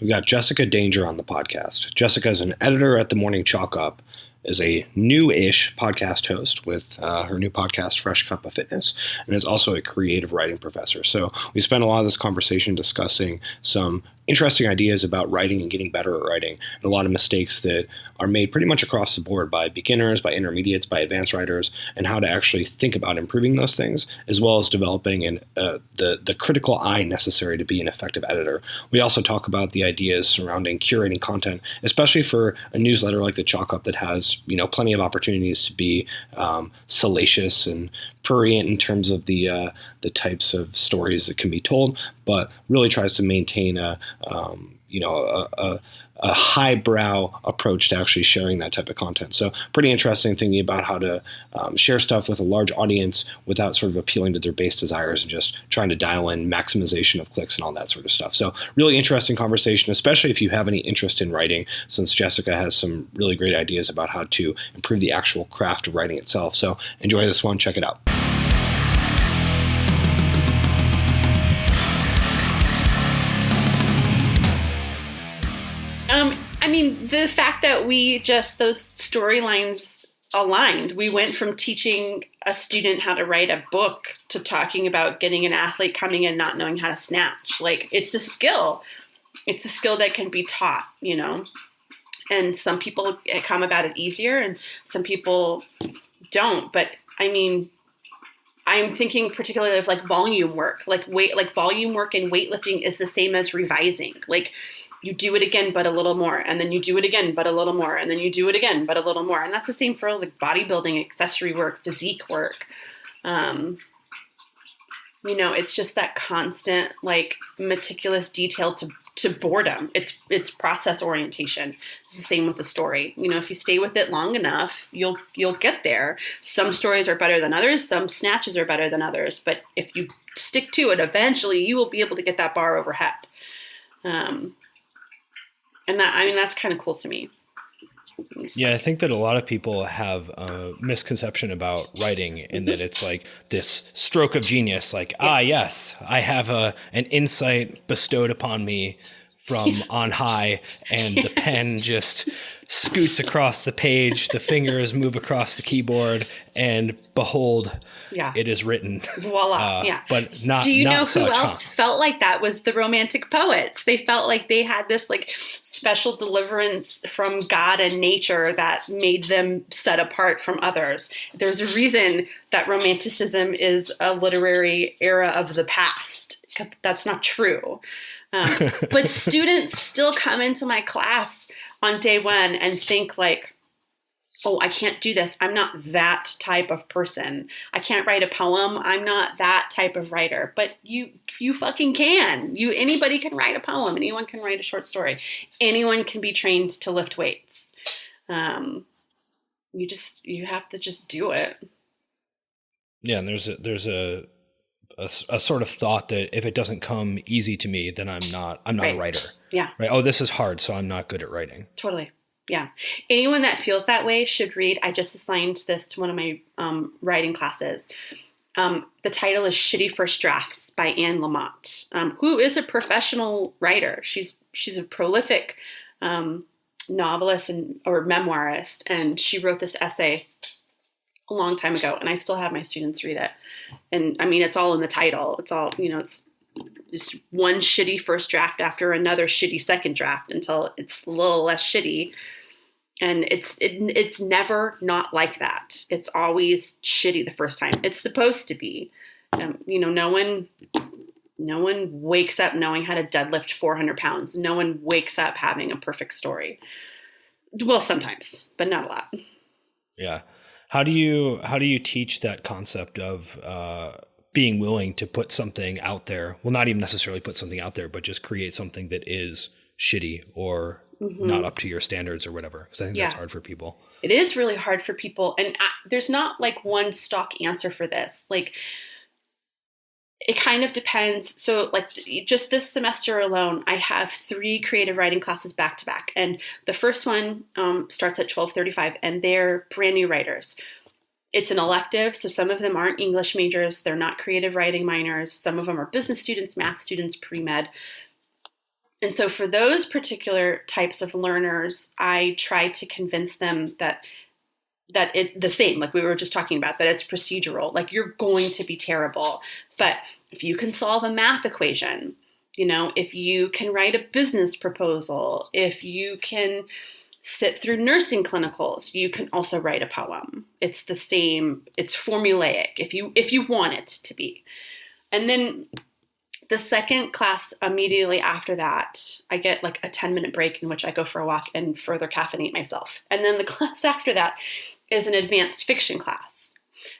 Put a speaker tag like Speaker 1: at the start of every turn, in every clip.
Speaker 1: We've got Jessica Danger on the podcast. Jessica is an editor at The Morning Chalk Up, is a new-ish podcast host with her new podcast, Fresh Cup of Fitness, and is also a creative writing professor. So we spent a lot of this conversation discussing some interesting ideas about writing and getting better at writing, and a lot of mistakes that are made pretty much across the board by beginners, by intermediates, by advanced writers, and how to actually think about improving those things, as well as developing the critical eye necessary to be an effective editor. We also talk about the ideas surrounding curating content, especially for a newsletter like the Chalk Up that has plenty of opportunities to be salacious and prurient in terms of the types of stories that can be told, but really tries to maintain a highbrow approach to actually sharing that type of content. So pretty interesting thinking about how to share stuff with a large audience without sort of appealing to their base desires and just trying to dial in maximization of clicks and all that sort of stuff. So really interesting conversation, especially if you have any interest in writing, since Jessica has some really great ideas about how to improve the actual craft of writing itself. So enjoy this one. Check it out.
Speaker 2: The fact that those storylines aligned. We went from teaching a student how to write a book to talking about getting an athlete coming in not knowing how to snatch. Like, it's a skill. It's a skill that can be taught, and some people come about it easier and some people don't. But I'm thinking particularly of like volume work, like volume work in weightlifting is the same as revising. Like, you do it again, but a little more, and then you do it again, but a little more, and then you do it again, but a little more. And that's the same for like bodybuilding, accessory work, physique work. It's just that constant, like, meticulous detail to boredom. It's process orientation. It's the same with the story. If you stay with it long enough, you'll get there. Some stories are better than others. Some snatches are better than others. But if you stick to it, eventually you will be able to get that bar overhead. And that's kind of cool to me.
Speaker 3: Yeah, I think that a lot of people have a misconception about writing in that it's like this stroke of genius, like, yes, I have an insight bestowed upon me from on high, and the pen just scoots across the page, the fingers move across the keyboard, and behold, it is written.
Speaker 2: Voila.
Speaker 3: But not.
Speaker 2: Do you
Speaker 3: not
Speaker 2: know
Speaker 3: such,
Speaker 2: who else felt like that? Was the Romantic poets. They felt like they had this like special deliverance from God and nature that made them set apart from others. There's a reason that Romanticism is a literary era of the past. That's not true. But students still come into my class on day one and think like, oh, I can't do this. I'm not that type of person. I can't write a poem. I'm not that type of writer. But you fucking can. Anybody can write a poem. Anyone can write a short story. Anyone can be trained to lift weights. You have to just do it.
Speaker 3: Yeah, and there's a sort of thought that if it doesn't come easy to me, then I'm not a writer.
Speaker 2: Yeah.
Speaker 3: Right. Oh, this is hard, so I'm not good at writing.
Speaker 2: Totally. Yeah. Anyone that feels that way should read. I just assigned this to one of my writing classes. The title is Shitty First Drafts by Anne Lamott, who is a professional writer. She's a prolific novelist or memoirist, and she wrote this essay a long time ago, and I still have my students read it. And it's all in the title. It's all, it's just one shitty first draft after another shitty second draft until it's a little less shitty. And it's never not like that. It's always shitty the first time. It's supposed to be. No one wakes up knowing how to deadlift 400 pounds. No one wakes up having a perfect story. Well, sometimes, but not a lot.
Speaker 3: Yeah. How do you teach that concept of being willing to put something out there? Well, not even necessarily put something out there, but just create something that is shitty or not up to your standards or whatever. Because I think that's hard for people.
Speaker 2: It is really hard for people. And there's not like one stock answer for this. Like, it kind of depends. So like just this semester alone, I have 3 creative writing classes back to back. And the first one starts at 12:35 and they're brand new writers. It's an elective. So some of them aren't English majors. They're not creative writing minors. Some of them are business students, math students, pre-med. And so for those particular types of learners, I try to convince them that it's the same, like we were just talking about, that it's procedural. Like, you're going to be terrible, but if you can solve a math equation, if you can write a business proposal, if you can sit through nursing clinicals, you can also write a poem. It's the same. It's formulaic if you want it to be. And then the second class immediately after that, I get like a 10-minute break in which I go for a walk and further caffeinate myself. And then the class after that is an advanced fiction class.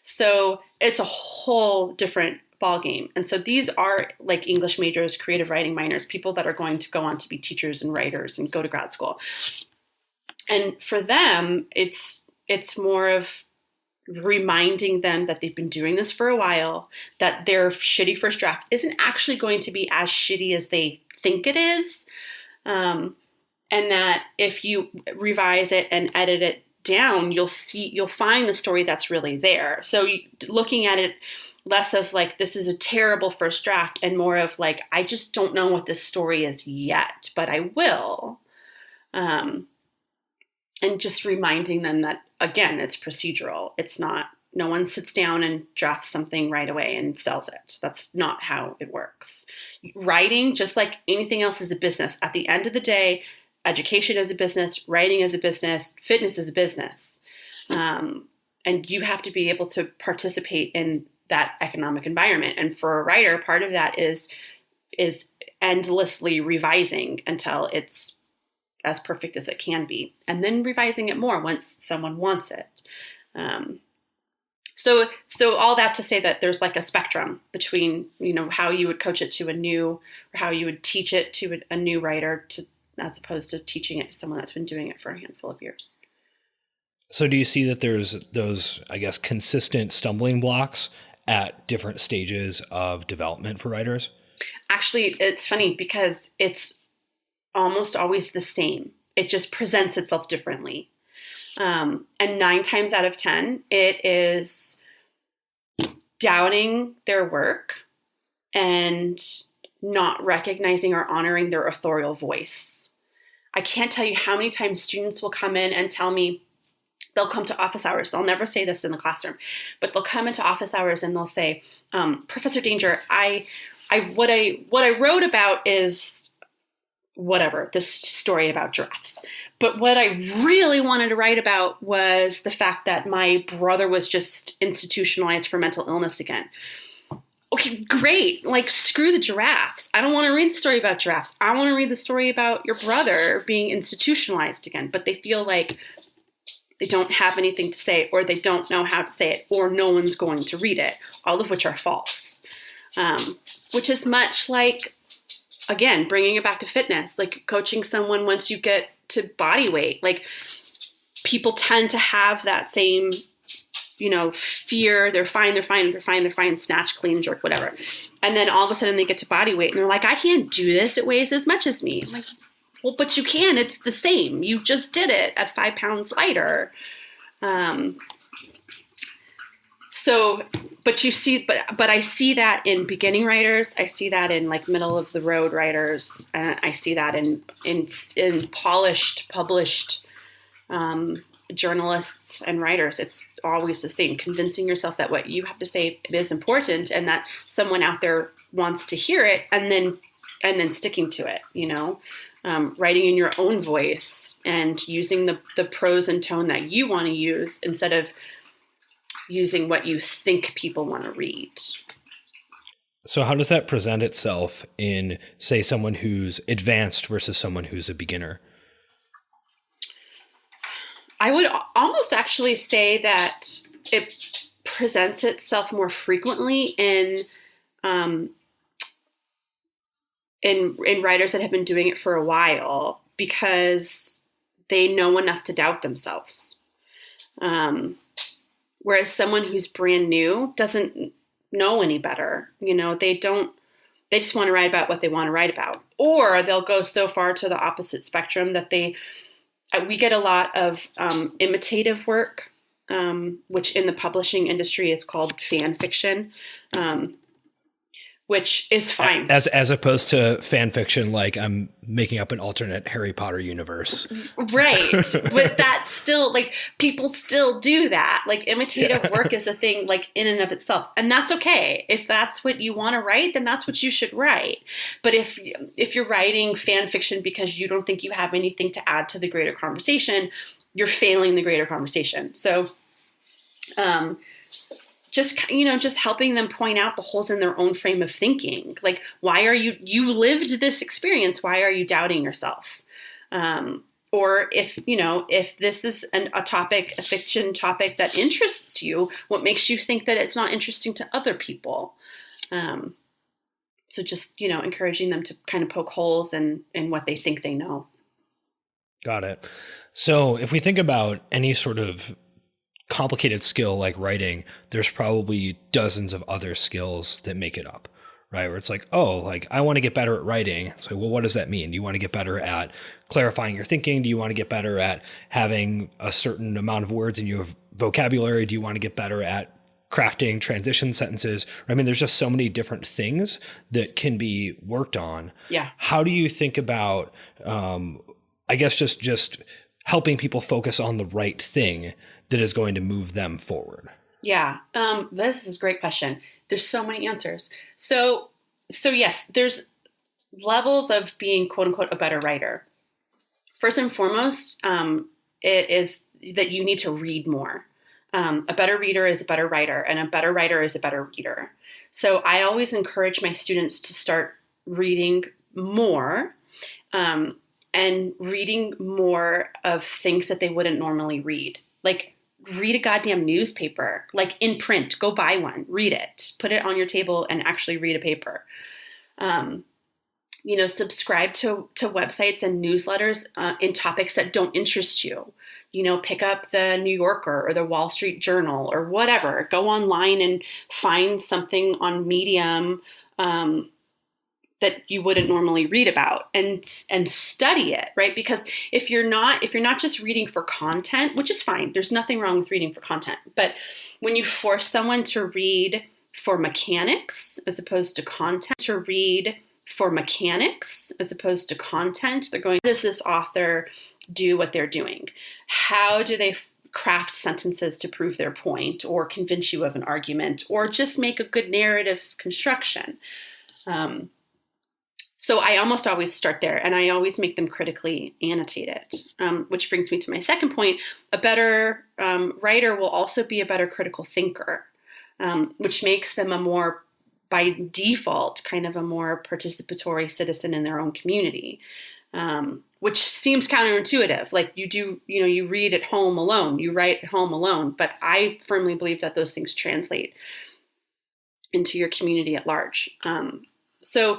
Speaker 2: So it's a whole different ballgame. And so these are like English majors, creative writing minors, people that are going to go on to be teachers and writers and go to grad school. And for them, it's more of reminding them that they've been doing this for a while, that their shitty first draft isn't actually going to be as shitty as they think it is. And that if you revise it and edit it down, you'll find the story that's really there. So looking at it less of like, this is a terrible first draft, and more of like, I just don't know what this story is yet, but I will. And just reminding them that, again, it's procedural. It's not, no one sits down and drafts something right away and sells it. That's not how it works. Writing, just like anything else, is a business. At the end of the day, education is a business, writing is a business, fitness is a business. And you have to be able to participate in that economic environment. And for a writer, part of that is endlessly revising until it's as perfect as it can be, and then revising it more once someone wants it. So all that to say that there's like a spectrum between, how you would coach it to a new, or how you would teach it to a new writer, as opposed to teaching it to someone that's been doing it for a handful of years.
Speaker 3: So do you see that there's those, I guess, consistent stumbling blocks at different stages of development for writers? Actually,
Speaker 2: it's funny because it's almost always the same. It just presents itself differently. And 9 times out of 10, it is doubting their work and not recognizing or honoring their authorial voice. I can't tell you how many times students will come in and tell me, they'll come to office hours. They'll never say this in the classroom, but they'll come into office hours and they'll say, Professor Danger, what I wrote about is whatever, this story about giraffes. But what I really wanted to write about was the fact that my brother was just institutionalized for mental illness again. Okay, great. Like, screw the giraffes. I don't want to read the story about giraffes. I want to read the story about your brother being institutionalized again. But they feel like they don't have anything to say, or they don't know how to say it, or no one's going to read it, all of which are false. Which is much like, again, bringing it back to fitness, like coaching someone once you get to body weight. Like, people tend to have that same, fear. They're fine, snatch, clean, jerk, whatever. And then all of a sudden they get to body weight and they're like, I can't do this. It weighs as much as me. I'm like, well, but you can. It's the same. You just did it at 5 pounds lighter. But I see that in beginning writers. I see that in like middle of the road writers, and I see that in polished, published journalists and writers. It's always the same. Convincing yourself that what you have to say is important, and that someone out there wants to hear it, and then sticking to it. Writing in your own voice and using the prose and tone that you want to use instead of using what you think people want to read.
Speaker 3: So how does that present itself in, say, someone who's advanced versus someone who's a beginner?
Speaker 2: I would almost actually say that it presents itself more frequently in writers that have been doing it for a while, because they know enough to doubt themselves. Whereas someone who's brand new doesn't know any better. They just want to write about what they want to write about. Or they'll go so far to the opposite spectrum that we get a lot of imitative work, which in the publishing industry is called fan fiction, which is fine.
Speaker 3: As opposed to fan fiction, like I'm making up an alternate Harry Potter universe.
Speaker 2: Right. But that's still, like, people still do that. Like, imitative work is a thing, like, in and of itself. And that's okay. If that's what you want to write, then that's what you should write. But if you're writing fan fiction because you don't think you have anything to add to the greater conversation, you're failing the greater conversation. So, just helping them point out the holes in their own frame of thinking. Like, why are you lived this experience? Why are you doubting yourself? Or if this is a fiction topic that interests you, what makes you think that it's not interesting to other people? So just, encouraging them to kind of poke holes in what they think they know.
Speaker 3: Got it. So if we think about any sort of complicated skill like writing, there's probably dozens of other skills that make it up, right? Where it's like, oh, like I want to get better at writing. So, well, what does that mean? Do you want to get better at clarifying your thinking? Do you want to get better at having a certain amount of words in your vocabulary? Do you want to get better at crafting transition sentences? I mean, there's just so many different things that can be worked on.
Speaker 2: Yeah.
Speaker 3: How do you think about, I guess, just helping people focus on the right thing that is going to move them forward?
Speaker 2: Yeah, this is a great question. There's so many answers. So yes, there's levels of being quote unquote a better writer. First and foremost, it is that you need to read more. A better reader is a better writer, and a better writer is a better reader. So I always encourage my students to start reading more, and reading more of things that they wouldn't normally read. Like, read a goddamn newspaper, like in print. Go buy one, read it, put it on your table and actually read a paper. Subscribe to websites and newsletters in topics that don't interest you. Pick up the New Yorker or the Wall Street Journal or whatever. Go online and find something on Medium that you wouldn't normally read about, and study it, right? Because if you're not just reading for content, which is fine, there's nothing wrong with reading for content, but when you force someone to read for mechanics as opposed to content, they're going, how does this author do what they're doing? How do they craft sentences to prove their point or convince you of an argument or just make a good narrative construction? So I almost always start there, and I always make them critically annotated, which brings me to my second point. A better writer will also be a better critical thinker, which makes them by default, kind of a more participatory citizen in their own community, which seems counterintuitive. Like you read at home alone, you write at home alone, but I firmly believe that those things translate into your community at large. So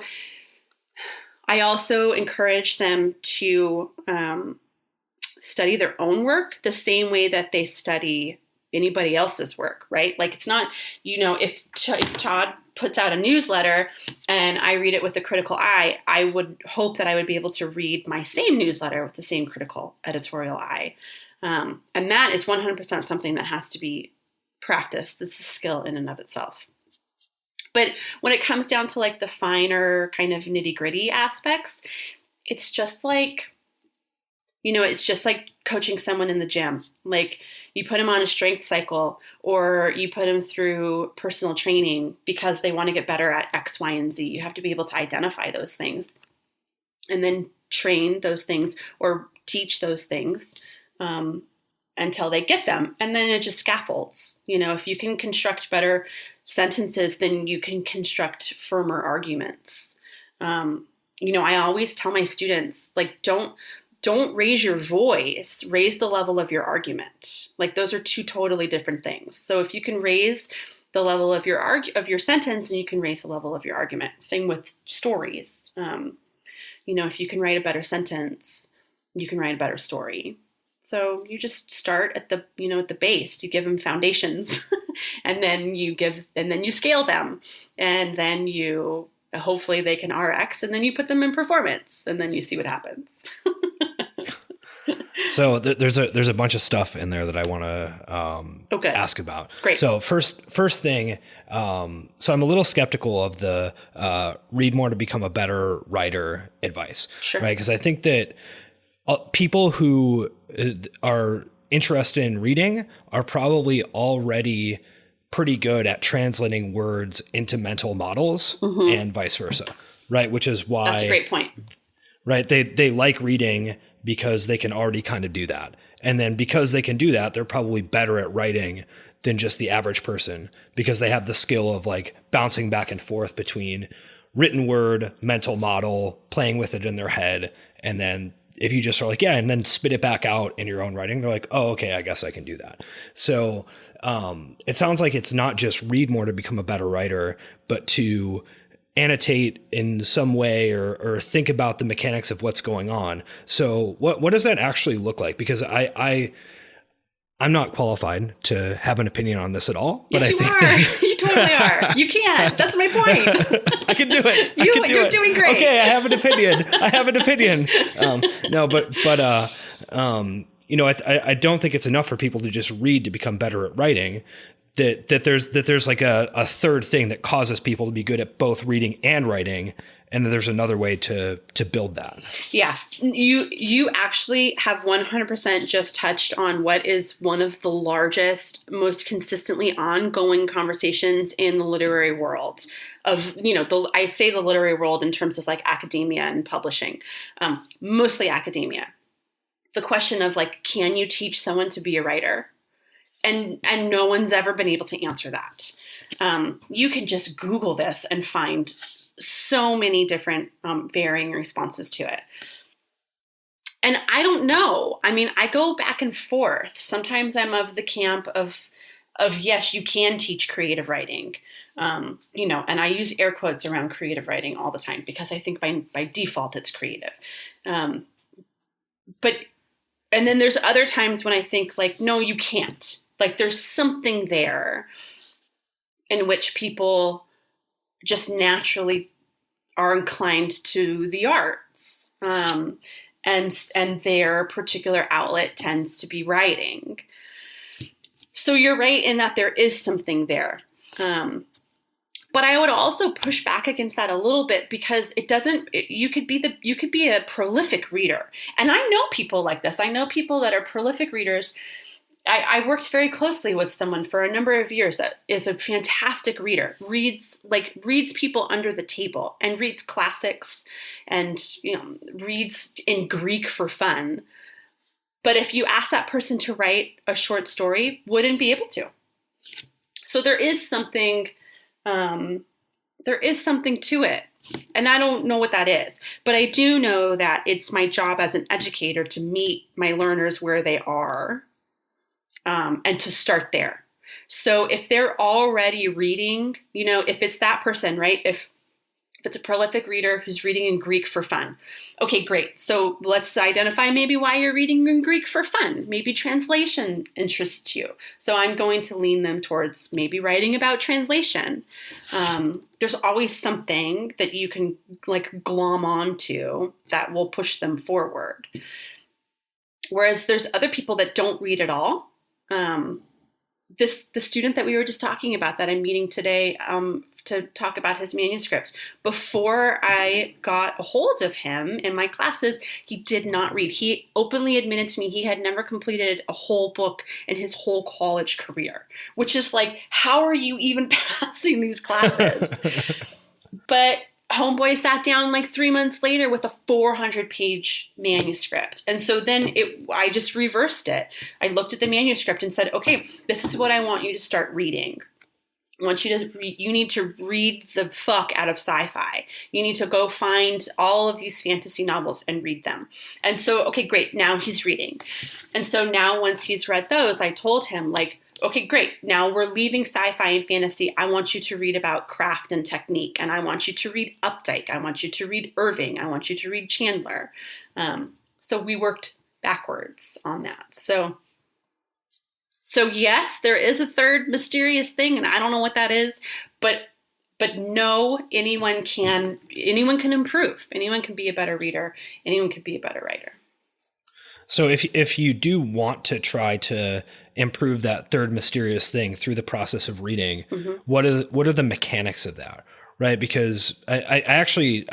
Speaker 2: I also encourage them to study their own work the same way that they study anybody else's work, right? Like, it's not, if Todd puts out a newsletter and I read it with a critical eye, I would hope that I would be able to read my same newsletter with the same critical editorial eye. And that is 100% something that has to be practiced. This is a skill in and of itself. But when it comes down to like the finer kind of nitty gritty aspects, it's just like, coaching someone in the gym. Like, you put them on a strength cycle or you put them through personal training because they want to get better at X, Y, and Z. You have to be able to identify those things and then train those things or teach those things until they get them. And then it just scaffolds. If you can construct better sentences, then you can construct firmer arguments. I always tell my students, like, don't raise your voice, raise the level of your argument. Like, those are two totally different things. So if you can raise the level of your sentence, then you can raise the level of your argument. Same with stories. If you can write a better sentence, you can write a better story. So you just start at the base. You give them foundations, and then you scale them, and then hopefully they can RX, and then you put them in performance, and then you see what happens.
Speaker 3: So there's a bunch of stuff in there that I want to ask about.
Speaker 2: Great.
Speaker 3: So first thing, so I'm a little skeptical of the read more to become a better writer advice,
Speaker 2: Sure.
Speaker 3: right? Because I think that people who are interested in reading are probably already pretty good at translating words into mental models and vice versa, right? Which is why
Speaker 2: that's a great point.
Speaker 3: Right. They like reading because they can already kind of do that. And then because they can do that, they're probably better at writing than just the average person because they have the skill of like bouncing back and forth between written word, mental model, playing with it in their head. And then if you just are like, yeah, and then spit it back out in your own writing, they're like, oh, okay, I guess I can do that. So it sounds like it's not just read more to become a better writer, but to annotate in some way or think about the mechanics of what's going on. So what does that actually look like? Because I'm not qualified to have an opinion on this at all. But
Speaker 2: yes,
Speaker 3: I think
Speaker 2: you are. You totally are. You can. That's my point.
Speaker 3: I can do it.
Speaker 2: You're doing great.
Speaker 3: Okay, I have an opinion. No, but you know, I don't think it's enough for people to just read to become better at writing. That there's like a third thing that causes people to be good at both reading and writing, and then there's another way to build that.
Speaker 2: Yeah, you actually have 100% just touched on what is one of the largest, most consistently ongoing conversations in the literary world. I say the literary world in terms of like academia and publishing, mostly academia. The question of like, can you teach someone to be a writer? And no one's ever been able to answer that. You can just Google this and find so many different varying responses to it. And I don't know. I mean, I go back and forth. Sometimes I'm of the camp of yes, you can teach creative writing. And I use air quotes around creative writing all the time because I think by default it's creative. And then there's other times when I think like, no, you can't. Like there's something there in which people just naturally are inclined to the arts. And their particular outlet tends to be writing. So you're right in that there is something there. But I would also push back against that a little bit because you could be a prolific reader. And I know people like this. I know people that are prolific readers. I worked very closely with someone for a number of years that is a fantastic reader, reads people under the table and reads classics and, reads in Greek for fun. But if you ask that person to write a short story, wouldn't be able to. So there is something to it. And I don't know what that is, but I do know that it's my job as an educator to meet my learners where they are. And to start there. So if they're already reading, if it's that person, right? If it's a prolific reader who's reading in Greek for fun. Okay, great. So let's identify maybe why you're reading in Greek for fun. Maybe translation interests you. So I'm going to lean them towards maybe writing about translation. There's always something that you can like glom onto that will push them forward. Whereas there's other people that don't read at all. The student that we were just talking about that I'm meeting today to talk about his manuscript, before I got a hold of him in my classes, he did not read. He openly admitted to me he had never completed a whole book in his whole college career, which is like, how are you even passing these classes? But homeboy sat down like 3 months later with a 400-page manuscript. And so then I just reversed it. I looked at the manuscript and said, okay, this is what I want you to start reading. I want you to read, you need to read the fuck out of sci-fi. You need to go find all of these fantasy novels and read them. And so, okay, great. Now he's reading. And so now once he's read those, I told him like, okay, great. Now we're leaving sci-fi and fantasy. I want you to read about craft and technique. And I want you to read Updike. I want you to read Irving. I want you to read Chandler. So we worked backwards on that. So yes, there is a third mysterious thing, and I don't know what that is, but no, anyone can improve. Anyone can be a better reader. Anyone can be a better writer.
Speaker 3: So if you do want to try to improve that third mysterious thing through the process of reading, what are the mechanics of that? Right? Because I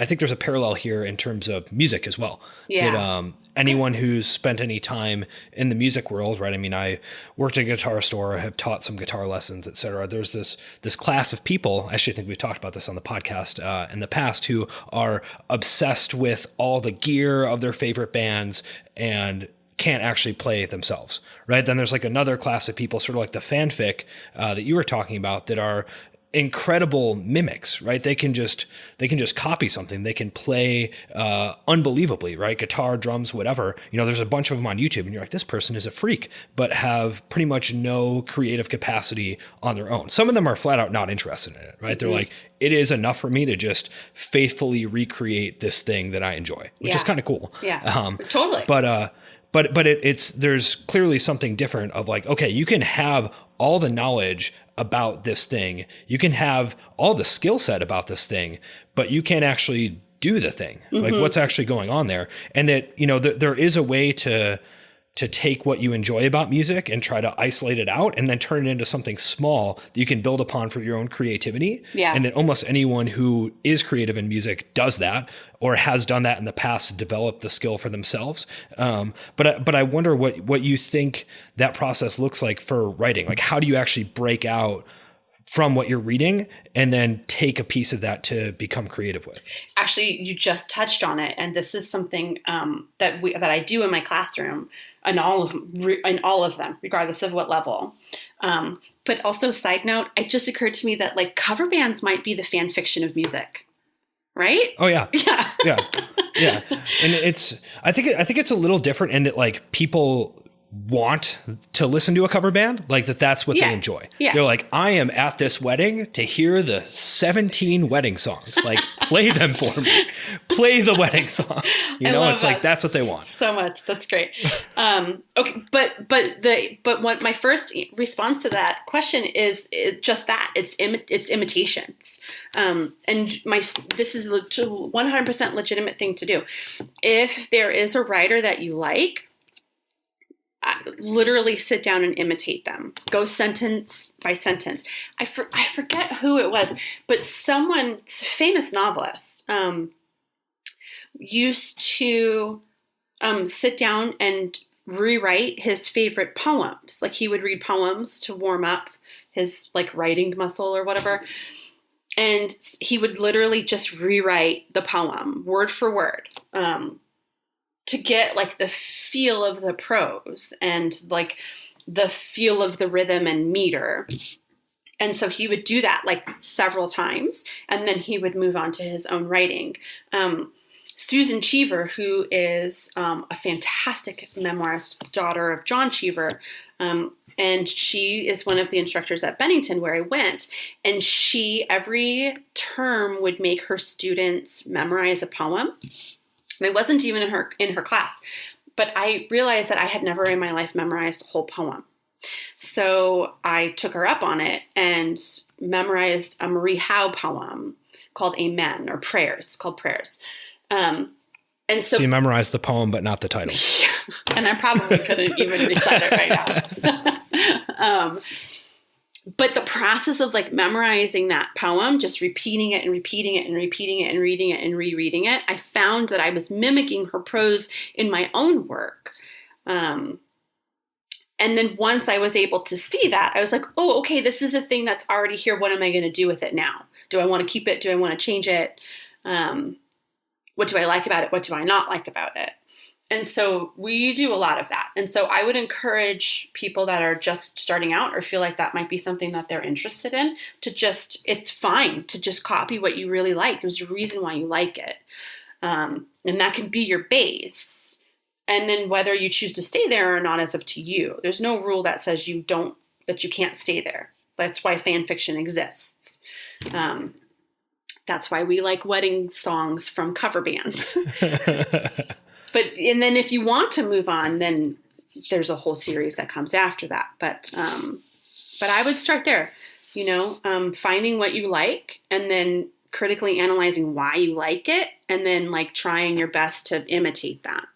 Speaker 3: think there's a parallel here in terms of music as well.
Speaker 2: Yeah.
Speaker 3: That anyone who's spent any time in the music world, right? I mean, I worked at a guitar store, have taught some guitar lessons, et cetera. There's this class of people, I actually think we've talked about this on the podcast in the past, who are obsessed with all the gear of their favorite bands and can't actually play themselves, right? Then there's like another class of people, sort of like the fanfic that you were talking about, that are incredible mimics, right? They can just copy something. They can play unbelievably, right? Guitar, drums, whatever. There's a bunch of them on YouTube, and you're like, this person is a freak, but have pretty much no creative capacity on their own. Some of them are flat out not interested in it, right? They're like, it is enough for me to just faithfully recreate this thing that I enjoy, which is kind of cool.
Speaker 2: Yeah, totally.
Speaker 3: But there's clearly something different of like, okay, you can have all the knowledge about this thing, you can have all the skill set about this thing, but you can't actually do the thing. Like what's actually going on there. And that, there is a way to take what you enjoy about music and try to isolate it out and then turn it into something small that you can build upon for your own creativity.
Speaker 2: Yeah.
Speaker 3: And that almost anyone who is creative in music does that or has done that in the past to develop the skill for themselves. But I wonder what you think that process looks like for writing. Like, how do you actually break out from what you're reading and then take a piece of that to become creative with?
Speaker 2: Actually, you just touched on it. And this is something that I do in my classroom. In all of them, regardless of what level. But also, side note, it just occurred to me that like cover bands might be the fan fiction of music, right?
Speaker 3: Oh yeah,
Speaker 2: yeah.
Speaker 3: yeah. And I think it's a little different in that like people want to listen to a cover band, like that's what they enjoy. Yeah. They're like, I am at this wedding to hear the 17 wedding songs. Like, play them for me. Play the wedding songs. It's like that's what they want.
Speaker 2: So much. That's great. Okay, but what my first response to that question is just that it's imitations. And this is a 100% legitimate thing to do. If there is a writer that you like, literally sit down and imitate them. Go sentence by sentence. I forget who it was, but someone, famous novelist, used to sit down and rewrite his favorite poems. Like he would read poems to warm up his like writing muscle or whatever. And he would literally just rewrite the poem word for word. To get like the feel of the prose and like the feel of the rhythm and meter. And so he would do that like several times, and then he would move on to his own writing. Susan Cheever, who is a fantastic memoirist, daughter of John Cheever, and she is one of the instructors at Bennington where I went, and she every term would make her students memorize a poem. It wasn't even in her class, but I realized that I had never in my life memorized a whole poem. So I took her up on it and memorized a Marie Howe poem called Amen, or Prayers. It's called Prayers. And so
Speaker 3: you memorized the poem, but not the title.
Speaker 2: Yeah, and I probably couldn't even recite it right now. But the process of like memorizing that poem, just repeating it and repeating it and repeating it and reading it and rereading it, I found that I was mimicking her prose in my own work. And then once I was able to see that, I was like, oh, okay, this is a thing that's already here. What am I going to do with it now? Do I want to keep it? Do I want to change it? What do I like about it? What do I not like about it? And so we do a lot of that. And so I would encourage people that are just starting out or feel like that might be something that they're interested in to it's fine to just copy what you really like. There's a reason why you like it. And that can be your base. And then whether you choose to stay there or not is up to you. There's no rule that says that you can't stay there. That's why fan fiction exists. That's why we like wedding songs from cover bands. And then if you want to move on, then there's a whole series that comes after that. But I would start there, finding what you like and then critically analyzing why you like it and then like trying your best to imitate that.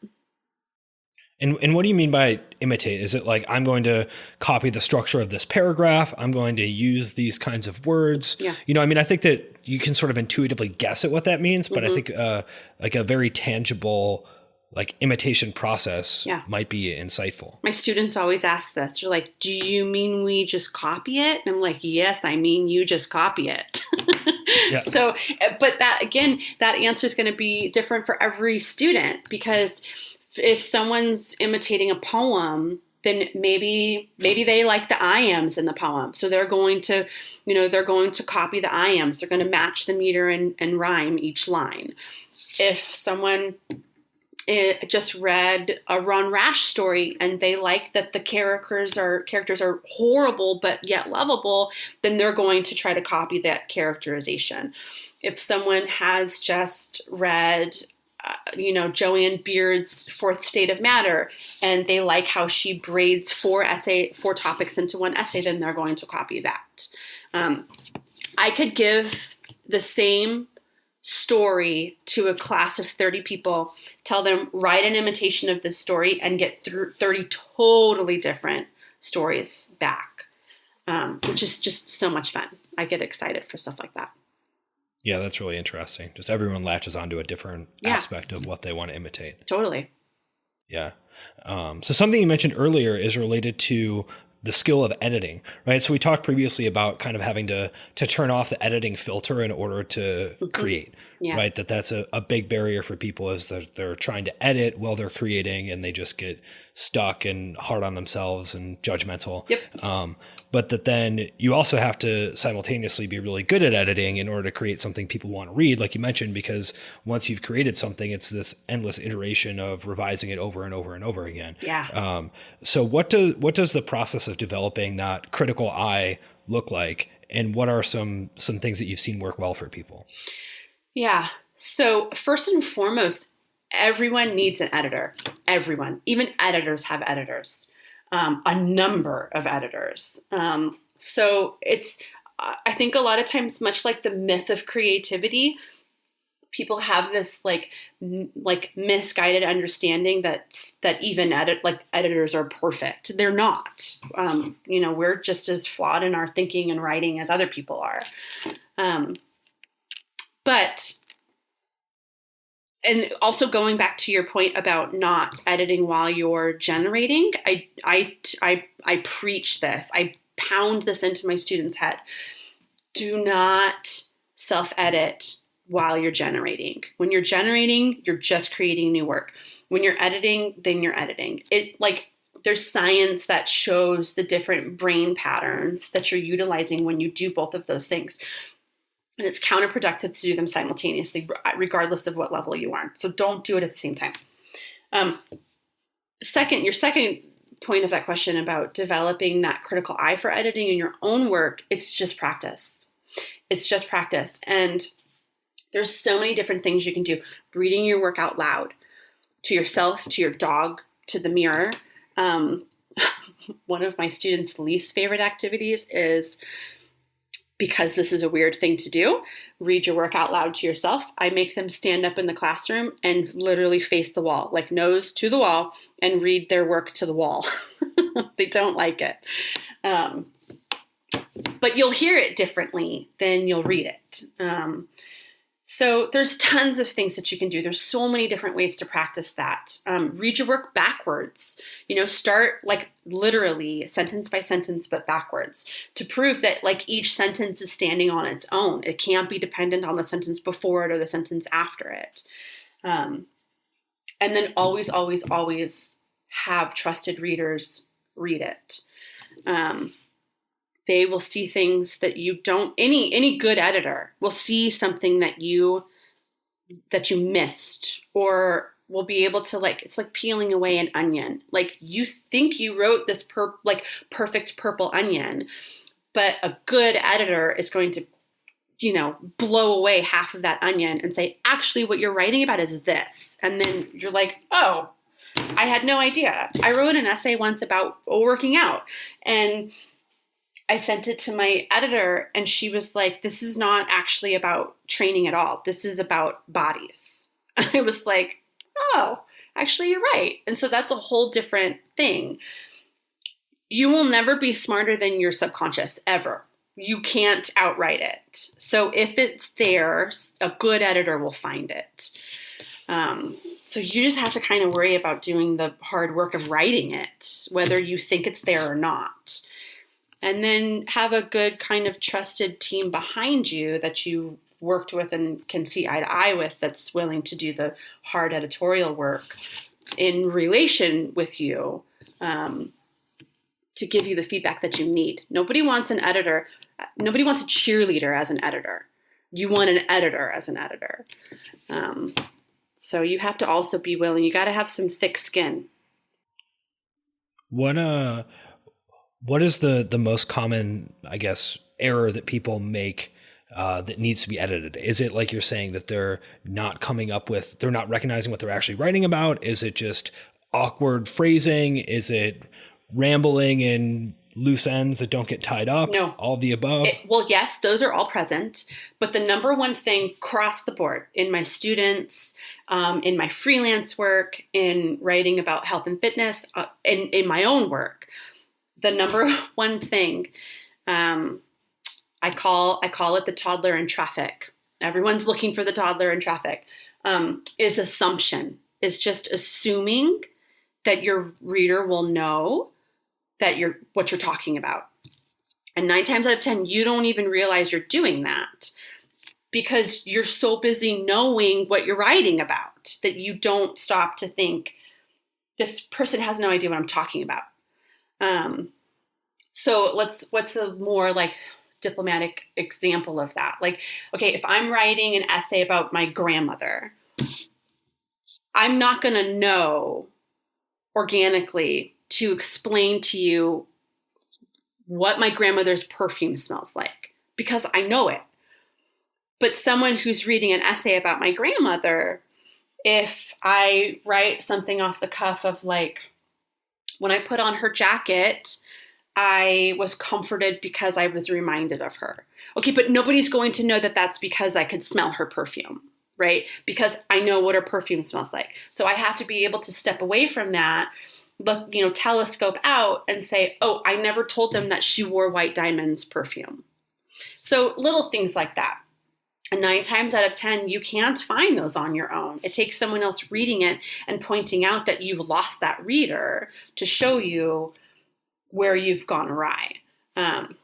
Speaker 3: And what do you mean by imitate? Is it like, I'm going to copy the structure of this paragraph, I'm going to use these kinds of words?
Speaker 2: Yeah.
Speaker 3: I mean, I think that you can sort of intuitively guess at what that means, but I think like a very tangible like imitation process might be insightful.
Speaker 2: My students always ask this. They're like, do you mean we just copy it? And I'm like, yes, I mean you just copy it.
Speaker 3: Yeah.
Speaker 2: So, but that, again, that answer is going to be different for every student, because if someone's imitating a poem, then maybe they like the iambs in the poem. So they're going to, copy the iambs. They're going to match the meter and rhyme each line. If someone just read a Ron Rash story and they like that the characters are horrible but yet lovable, then they're going to try to copy that characterization. If someone has just read Joanne Beard's Fourth State of Matter, and they like how she braids four topics into one essay, then they're going to copy that. I could give the same story to a class of 30 people, tell them, write an imitation of this story, and get through 30 totally different stories back, which is just so much fun. I get excited for stuff like that.
Speaker 3: Yeah, that's really interesting. Just everyone latches onto a different aspect of what they want to imitate.
Speaker 2: Totally.
Speaker 3: Yeah. So something you mentioned earlier is related to the skill of editing, right? So we talked previously about kind of having to turn off the editing filter in order to create, right? That's a big barrier for people, is that they're trying to edit while they're creating and they just get stuck and hard on themselves and judgmental.
Speaker 2: Yep.
Speaker 3: But that then you also have to simultaneously be really good at editing in order to create something people want to read, like you mentioned, because once you've created something, it's this endless iteration of revising it over and over and over again.
Speaker 2: Yeah.
Speaker 3: So what does the process of developing that critical eye look like, and what are some things that you've seen work well for people?
Speaker 2: Yeah. So first and foremost, everyone needs an editor. Everyone, even editors have editors. A number of editors. So it's, I think a lot of times, much like the myth of creativity, people have this like misguided understanding that even editors are perfect. They're not. We're just as flawed in our thinking and writing as other people are. And also going back to your point about not editing while you're generating, I preach this. I pound this into my students' head. Do not self-edit while you're generating. When you're generating, you're just creating new work. When you're editing, then you're editing. There's science that shows the different brain patterns that you're utilizing when you do both of those things. And it's counterproductive to do them simultaneously, regardless of what level you are. So don't do it at the same time. Your second point of that question about developing that critical eye for editing in your own work, it's just practice. It's just practice. And there's so many different things you can do. Reading your work out loud to yourself, to your dog, to the mirror. One of my students' least favorite activities is, because this is a weird thing to do, read your work out loud to yourself. I make them stand up in the classroom and literally face the wall, like nose to the wall, and read their work to the wall. They don't like it. But you'll hear it differently than you'll read it. So there's tons of things that you can do. There's so many different ways to practice that. Read your work backwards. Start literally sentence by sentence, but backwards, to prove that each sentence is standing on its own. It can't be dependent on the sentence before it or the sentence after it. And then always, always, always have trusted readers read it. They will see things that you don't. Any good editor will see something that you missed, or will be able to it's like peeling away an onion. You think you wrote this perfect purple onion, but a good editor is going to blow away half of that onion and say, actually, what you're writing about is this, and then you're like, oh, I had no idea. I wrote an essay once about working out, and I sent it to my editor, and she was like, this is not actually about training at all. This is about bodies. I was like, oh, actually, you're right. And so that's a whole different thing. You will never be smarter than your subconscious, ever. You can't outright it. So if it's there, a good editor will find it. So you just have to kind of worry about doing the hard work of writing it, whether you think it's there or not. And then have a good kind of trusted team behind you that you worked with and can see eye to eye with, that's willing to do the hard editorial work in relation with you, to give you the feedback that you need. Nobody wants a cheerleader as an editor. You want an editor as an editor. So you have to also be willing. You got to have some thick skin.
Speaker 3: What is the most common, I guess, error that people make that needs to be edited? Is it like you're saying that they're not recognizing what they're actually writing about? Is it just awkward phrasing? Is it rambling and loose ends that don't get tied up?
Speaker 2: No.
Speaker 3: All of the above?
Speaker 2: Well, yes, those are all present. But the number one thing across the board in my students, in my freelance work, in writing about health and fitness, in my own work, the number one thing, I call it the toddler in traffic. Everyone's looking for the toddler in traffic, is assumption, is just assuming that your reader will know that what you're talking about. And 9 times out of 10, you don't even realize you're doing that because you're so busy knowing what you're writing about that you don't stop to think, this person has no idea what I'm talking about. So what's a more like diplomatic example of that? Like, okay, if I'm writing an essay about my grandmother, I'm not going to know organically to explain to you what my grandmother's perfume smells like because I know it. But someone who's reading an essay about my grandmother, if I write something off the cuff of like, when I put on her jacket, I was comforted because I was reminded of her. Okay, but nobody's going to know that that's because I could smell her perfume, right? Because I know what her perfume smells like. So I have to be able to step away from that, look, telescope out and say, oh, I never told them that she wore White Diamond's perfume. So little things like that. And 9 times out of 10, you can't find those on your own. It takes someone else reading it and pointing out that you've lost that reader to show you where you've gone awry. And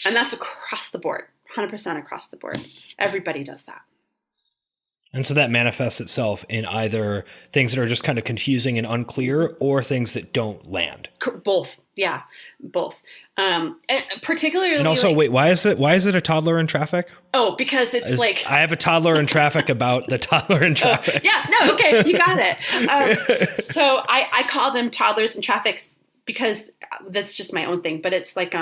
Speaker 2: that's across the board, 100% across the board. Everybody does that.
Speaker 3: And so that manifests itself in either things that are just kind of confusing and unclear or things that don't land.
Speaker 2: Both. Yeah, both. And particularly.
Speaker 3: And also, wait, why is it a toddler in traffic?
Speaker 2: Oh, because it's
Speaker 3: I have a toddler in traffic about the toddler in traffic.
Speaker 2: Yeah, no, okay, you got it. So I call them toddlers in traffic because that's just my own thing. But it's like,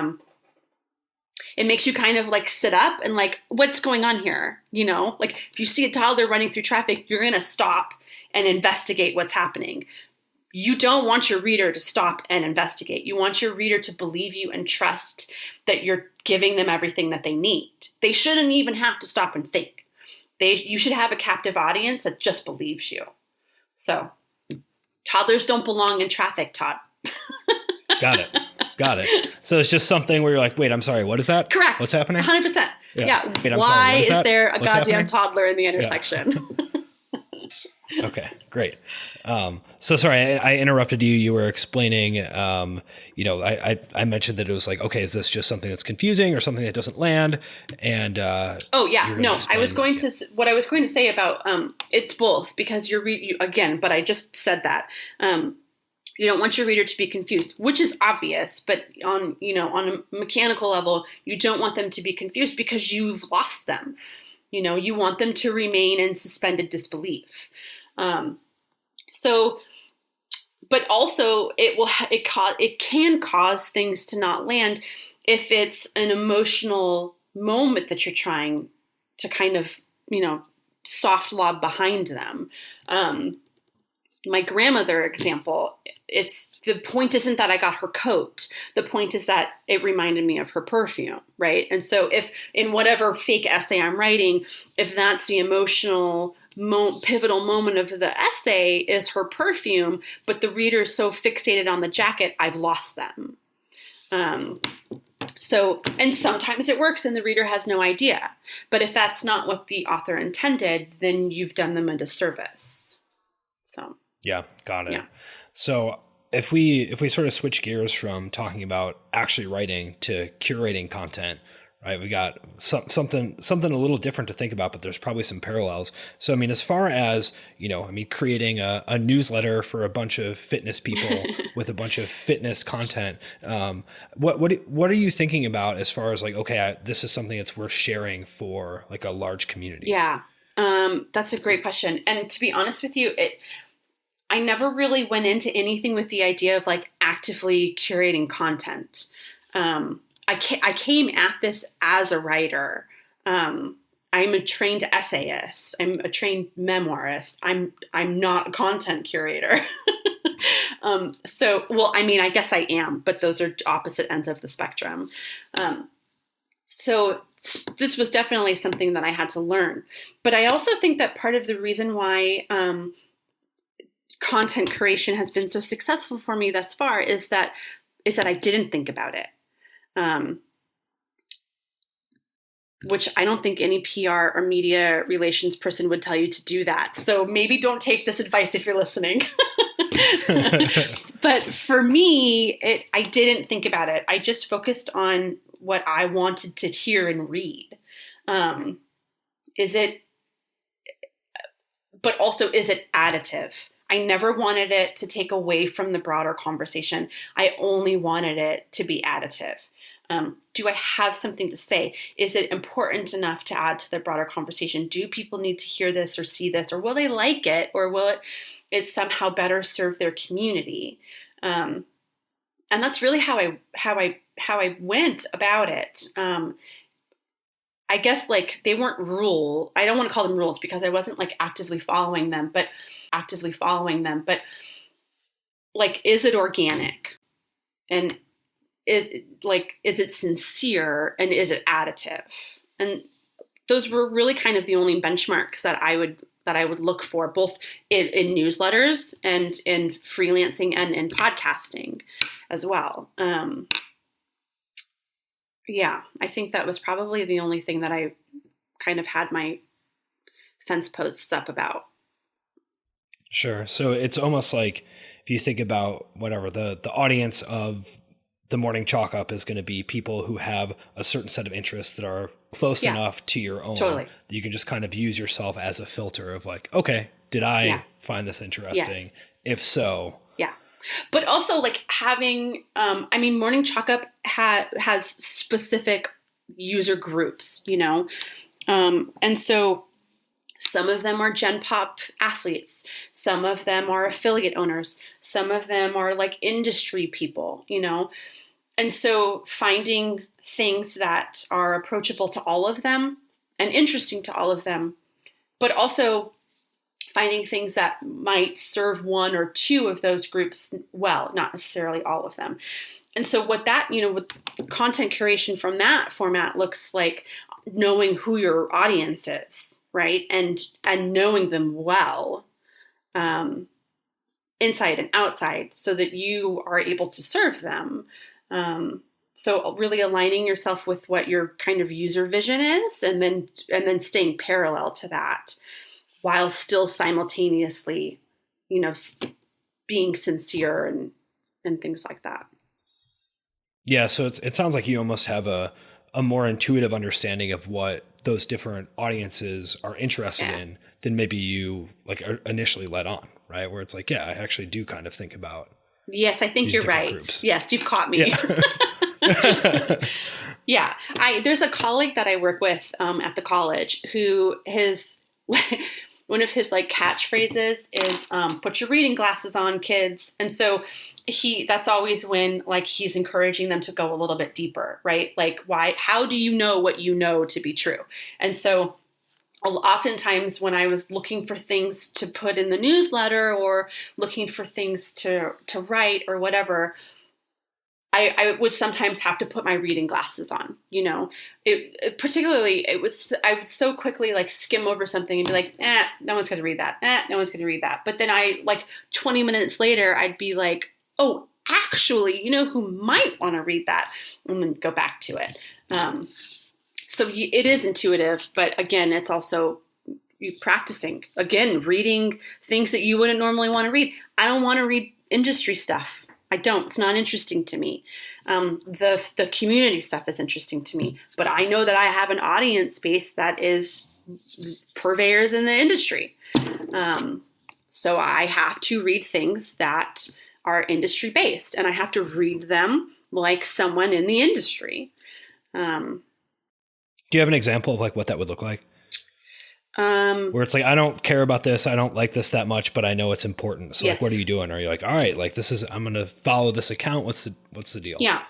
Speaker 2: it makes you kind of like sit up and like, what's going on here? Like if you see a toddler running through traffic, you're going to stop and investigate what's happening. You don't want your reader to stop and investigate. You want your reader to believe you and trust that you're giving them everything that they need. They shouldn't even have to stop and think. You should have a captive audience that just believes you. So toddlers don't belong in traffic, Todd.
Speaker 3: Got it. So it's just something where you're like, wait, I'm sorry, what is that?
Speaker 2: Correct.
Speaker 3: What's happening?
Speaker 2: 100%. Yeah.
Speaker 3: Wait,
Speaker 2: why is
Speaker 3: that?
Speaker 2: there a
Speaker 3: What's
Speaker 2: goddamn
Speaker 3: happening?
Speaker 2: toddler in the intersection?
Speaker 3: Yeah. Okay, great. So sorry, I interrupted you. You were explaining, I mentioned that it was like, okay, is this just something that's confusing or something that doesn't land? And
Speaker 2: oh yeah, no, what I was going to say about it's both because but I just said that. You don't want your reader to be confused, which is obvious, but on a mechanical level, you don't want them to be confused because you've lost them. You want them to remain in suspended disbelief. But also it can cause things to not land if it's an emotional moment that you're trying to kind of, soft lob behind them. My grandmother example, the point isn't that I got her coat. The point is that it reminded me of her perfume, right? And so if in whatever fake essay I'm writing, if that's the emotional pivotal moment of the essay is her perfume, but the reader is so fixated on the jacket, I've lost them. And sometimes it works and the reader has no idea. But if that's not what the author intended, then you've done them a disservice. So.
Speaker 3: Yeah, got it.
Speaker 2: Yeah.
Speaker 3: So if we sort of switch gears from talking about actually writing to curating content, right? We got something a little different to think about, but there's probably some parallels. So, I mean, as far as, creating a newsletter for a bunch of fitness people with a bunch of fitness content, what are you thinking about as far as like, okay, this is something that's worth sharing for like a large community?
Speaker 2: Yeah, that's a great question. And to be honest with you, I never really went into anything with the idea of like actively curating content. I came at this as a writer. I'm a trained essayist. I'm a trained memoirist. I'm not a content curator. I guess I am, but those are opposite ends of the spectrum. So this was definitely something that I had to learn. But I also think that part of the reason why content curation has been so successful for me thus far is that I didn't think about it. Which I don't think any PR or media relations person would tell you to do that. So maybe don't take this advice if you're listening. But for me, I didn't think about it. I just focused on what I wanted to hear and read. But also, is it additive? I never wanted it to take away from the broader conversation. I only wanted it to be additive. Do I have something to say? Is it important enough to add to the broader conversation? Do people need to hear this or see this, or will they like it, or will it somehow better serve their community? And that's really how I went about it. I guess like they weren't I don't want to call them rules because I wasn't like actively following them, but like, is it organic? And is it sincere, and is it additive? And those were really kind of the only benchmarks that I would look for, both in newsletters and in freelancing and in podcasting as well. I think that was probably the only thing that I kind of had my fence posts up about.
Speaker 3: Sure. So it's almost like if you think about whatever the audience of the morning chalk up is going to be people who have a certain set of interests that are close enough to your own that you can just kind of use yourself as a filter of like, okay, did I find this interesting? Yes. If so. Yeah.
Speaker 2: But also like having, Morning Chalk Up has specific user groups, and so some of them are Gen Pop athletes. Some of them are affiliate owners. Some of them are like industry people, And so finding things that are approachable to all of them and interesting to all of them, but also finding things that might serve one or two of those groups well, not necessarily all of them. And so what that, with content curation from that format looks like knowing who your audience is, right? And knowing them well, inside and outside, so that you are able to serve them. So really aligning yourself with what your kind of user vision is, and then staying parallel to that, while still simultaneously, being sincere and things like that.
Speaker 3: Yeah. So it sounds like you almost have a more intuitive understanding of what those different audiences are interested in than maybe you like initially let on, right? Where it's like, I actually do kind of think about.
Speaker 2: Yes, I think you're right. Groups. Yes, you've caught me. Yeah. There's a colleague that I work with at the college who one of his like catchphrases is put your reading glasses on, kids. And so that's always when like he's encouraging them to go a little bit deeper, right? Like how do you know what you know to be true? And so oftentimes when I was looking for things to put in the newsletter or looking for things to write or whatever, I would sometimes have to put my reading glasses on, you know, I would so quickly like skim over something and be like, no one's going to read that. No one's going to read that. But then 20 minutes later, I'd be like, oh, actually, you know who might want to read that, and then go back to it. So it is intuitive, but again, it's also you practicing, again, reading things that you wouldn't normally want to read. I don't want to read industry stuff. I don't. It's not interesting to me. The community stuff is interesting to me, but I know that I have an audience base that is purveyors in the industry. So I have to read things that are industry based, and I have to read them like someone in the industry. Do
Speaker 3: you have an example of like what that would look like? Where it's like, I don't care about this. I don't like this that much, but I know it's important. So
Speaker 2: yes.
Speaker 3: Like, what are you doing? Are you like, all right, like I'm going to follow this account. What's the deal?
Speaker 2: Yeah.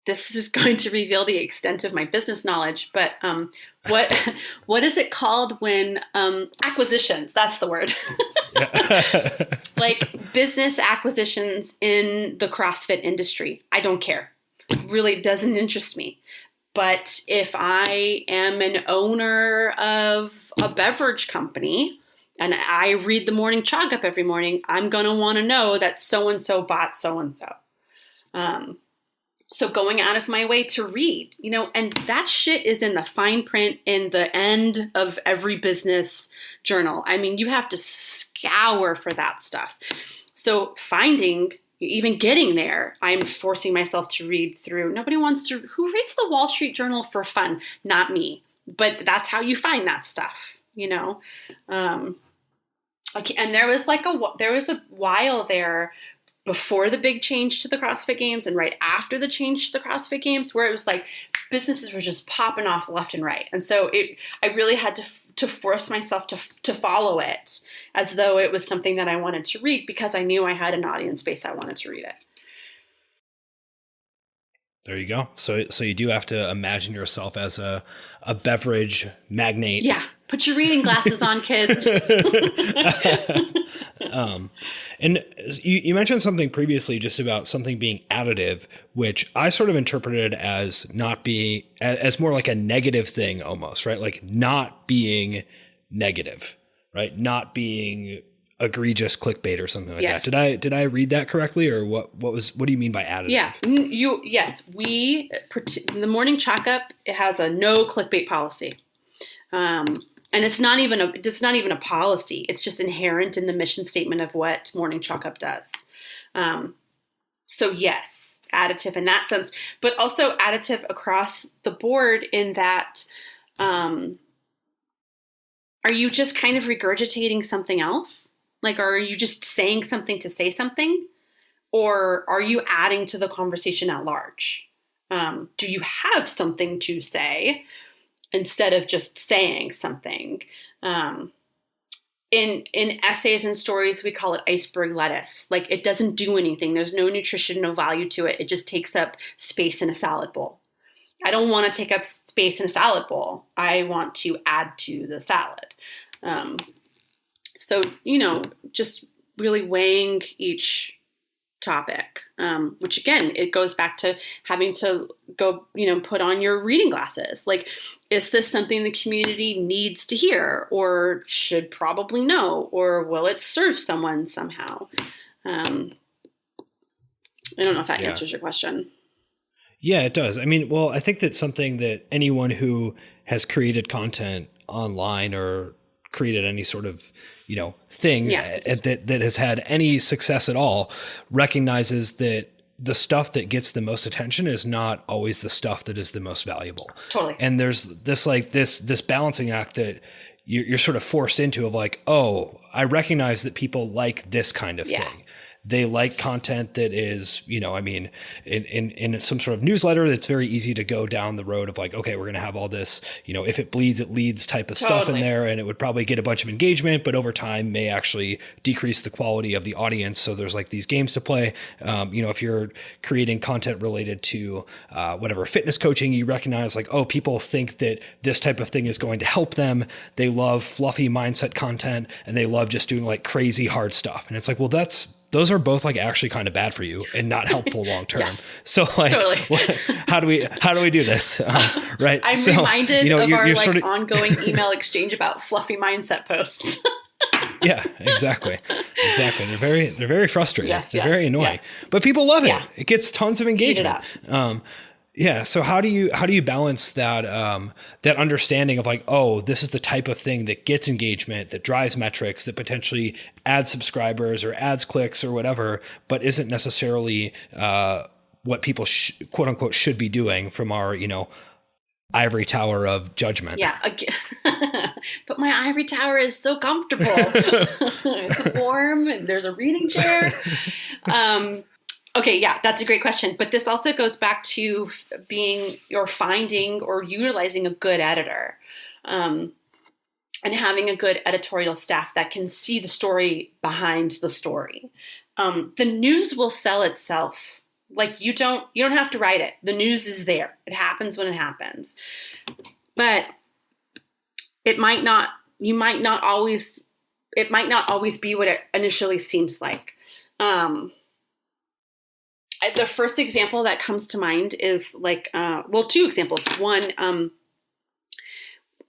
Speaker 2: This is going to reveal the extent of my business knowledge, but, what is it called when, acquisitions, that's the word. Like business acquisitions in the CrossFit industry. I don't care. It really doesn't interest me. But if I am an owner of a beverage company and I read the morning chalk up every morning, I'm going to want to know that so-and-so bought so-and-so. So going out of my way to read, you know, and that shit is in the fine print in the end of every business journal. I mean, you have to scour for that stuff. So even getting there, I'm forcing myself to read through. Who reads the Wall Street Journal for fun? Not me. But that's how you find that stuff, you know? And there was a while there before the big change to the CrossFit Games and right after the change to the CrossFit Games where it was like businesses were just popping off left and right. And so I really had to force myself to follow it as though it was something that I wanted to read because I knew I had an audience base that wanted to read it.
Speaker 3: There you go. So you do have to imagine yourself as a beverage magnate.
Speaker 2: Yeah. Put your reading glasses on, kids.
Speaker 3: And you mentioned something previously just about something being additive, which I sort of interpreted as not being as more like a negative thing almost, right? Like not being negative, right? Not being egregious clickbait or something like
Speaker 2: yes.
Speaker 3: that. Did I read that correctly, or what do you mean by additive?
Speaker 2: Yeah, the morning chalk up, it has a no clickbait policy. And it's not even a policy. It's just inherent in the mission statement of what Morning Chalk Up does. So yes, additive in that sense, but also additive across the board in that, are you just kind of regurgitating something else? Like, are you just saying something to say something? Or are you adding to the conversation at large? Do you have something to say instead of just saying something? In essays and stories, we call it iceberg lettuce. Like it doesn't do anything. There's no nutrition, no value to it. It just takes up space in a salad bowl. I don't want to take up space in a salad bowl. I want to add to the salad. So, you know, just really weighing each topic, which again, it goes back to having to go, you know, put on your reading glasses. Like, is this something the community needs to hear or should probably know, or will it serve someone somehow? I don't know if that answers your question.
Speaker 3: Yeah, it does. I mean, well, I think that's something that anyone who has created content online or created any sort of, you know, thing that has had any success at all recognizes that the stuff that gets the most attention is not always the stuff that is the most valuable.
Speaker 2: Totally.
Speaker 3: And there's this balancing act that you're sort of forced into of like, oh, I recognize that people like this kind of thing. They like content that is, you know, I mean, in some sort of newsletter, that's very easy to go down the road of like, okay, we're going to have all this, you know, if it bleeds, it leads type of stuff in there, and it would probably get a bunch of engagement, but over time may actually decrease the quality of the audience. So there's like these games to play. You know, if you're creating content related to whatever fitness coaching, you recognize like, oh, people think that this type of thing is going to help them. They love fluffy mindset content and they love just doing like crazy hard stuff. And it's like, well, that's those are both like actually kind of bad for you and not helpful long term.
Speaker 2: Yes,
Speaker 3: so like,
Speaker 2: totally.
Speaker 3: how do we do this? Right.
Speaker 2: I'm
Speaker 3: so,
Speaker 2: reminded of our
Speaker 3: you're
Speaker 2: like
Speaker 3: sort of,
Speaker 2: ongoing email exchange about fluffy mindset posts.
Speaker 3: yeah, exactly. They're very frustrating.
Speaker 2: Yes,
Speaker 3: They're very annoying, but people love it.
Speaker 2: Yeah.
Speaker 3: It gets tons of engagement. Yeah. So how do you balance that that understanding of like, oh, this is the type of thing that gets engagement, that drives metrics, that potentially adds subscribers or adds clicks or whatever, but isn't necessarily what people quote unquote should be doing from our ivory tower of judgment.
Speaker 2: Yeah. But my ivory tower is so comfortable. It's warm and there's a reading chair. Okay, yeah, that's a great question. But this also goes back to being or finding or utilizing a good editor, and having a good editorial staff that can see the story behind the story. The news will sell itself. Like you don't have to write it. The news is there. It happens when it happens. But it might not always be what it initially seems like. The first example that comes to mind is like, two examples. One,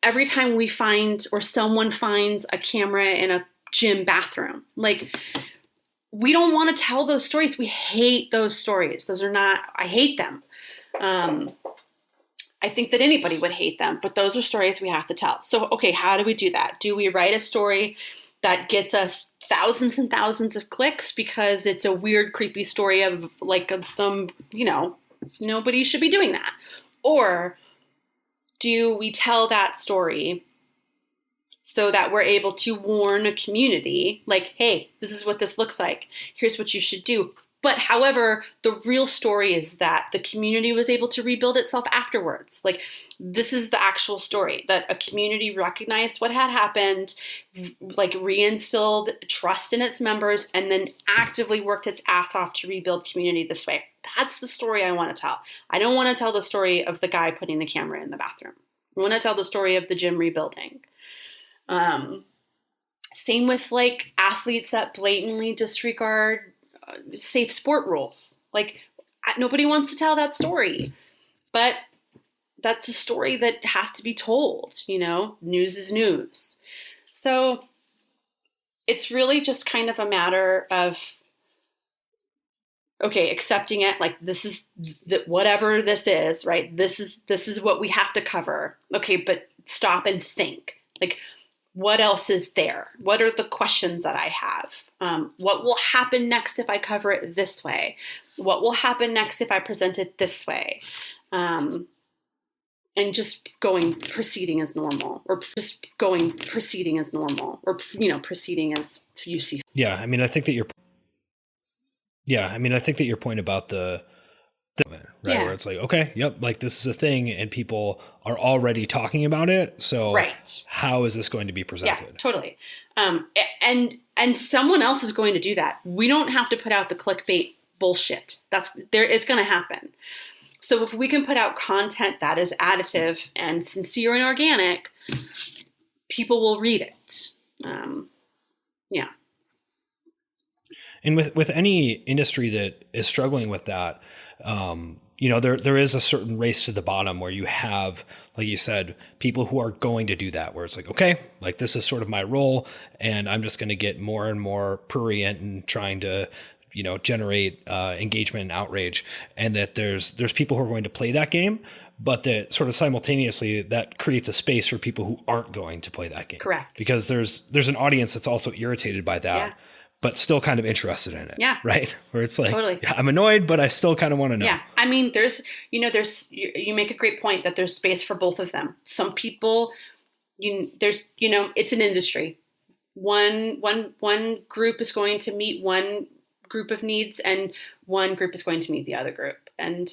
Speaker 2: every time we find or someone finds a camera in a gym bathroom, like we don't want to tell those stories. We hate those stories. I hate them. I think that anybody would hate them, but those are stories we have to tell. So, okay, how do we do that? Do we write a story that gets us thousands and thousands of clicks because it's a weird, creepy story of some, nobody should be doing that? Or do we tell that story so that we're able to warn a community, like, hey, this is what this looks like. Here's what you should do. But however, the real story is that the community was able to rebuild itself afterwards. Like, this is the actual story, that a community recognized what had happened, like reinstilled trust in its members, and then actively worked its ass off to rebuild community this way. That's the story I want to tell. I don't want to tell the story of the guy putting the camera in the bathroom. I want to tell the story of the gym rebuilding. Same with like athletes that blatantly disregard safe sport rules. Like, nobody wants to tell that story, but that's a story that has to be told. News is news. So it's really just kind of a matter of, okay, accepting it. Like, this is whatever this is, right? This is what we have to cover. Okay, but stop and think. Like, what else is there? What are the questions that I have? What will happen next if I cover it this way? What will happen next if I present it this way? And just proceeding as normal, or proceeding as you see.
Speaker 3: Yeah, I mean, I think that your point about the right, where it's like, okay, yep, like this is a thing and people are already talking about it, so
Speaker 2: right.
Speaker 3: How is this going to be presented?
Speaker 2: Yeah, totally. And someone else is going to do that. We don't have to put out the clickbait bullshit. That's there. It's going to happen. So if we can put out content that is additive and sincere and organic, people will read it. Yeah.
Speaker 3: And with any industry that is struggling with that, there is a certain race to the bottom where you have, like you said, people who are going to do that, where it's like, okay, like this is sort of my role and I'm just going to get more and more prurient and trying to, generate engagement and outrage. And that there's people who are going to play that game, but that sort of simultaneously that creates a space for people who aren't going to play that game.
Speaker 2: Correct.
Speaker 3: Because there's an audience that's also irritated by that.
Speaker 2: Yeah.
Speaker 3: But still kind of interested in it. Yeah. Right. Where it's like,
Speaker 2: totally.
Speaker 3: Yeah, I'm annoyed, but I still kind of want to know.
Speaker 2: Yeah. I mean, you make a great point that there's space for both of them. Some people, it's an industry. One group is going to meet one group of needs and one group is going to meet the other group. And,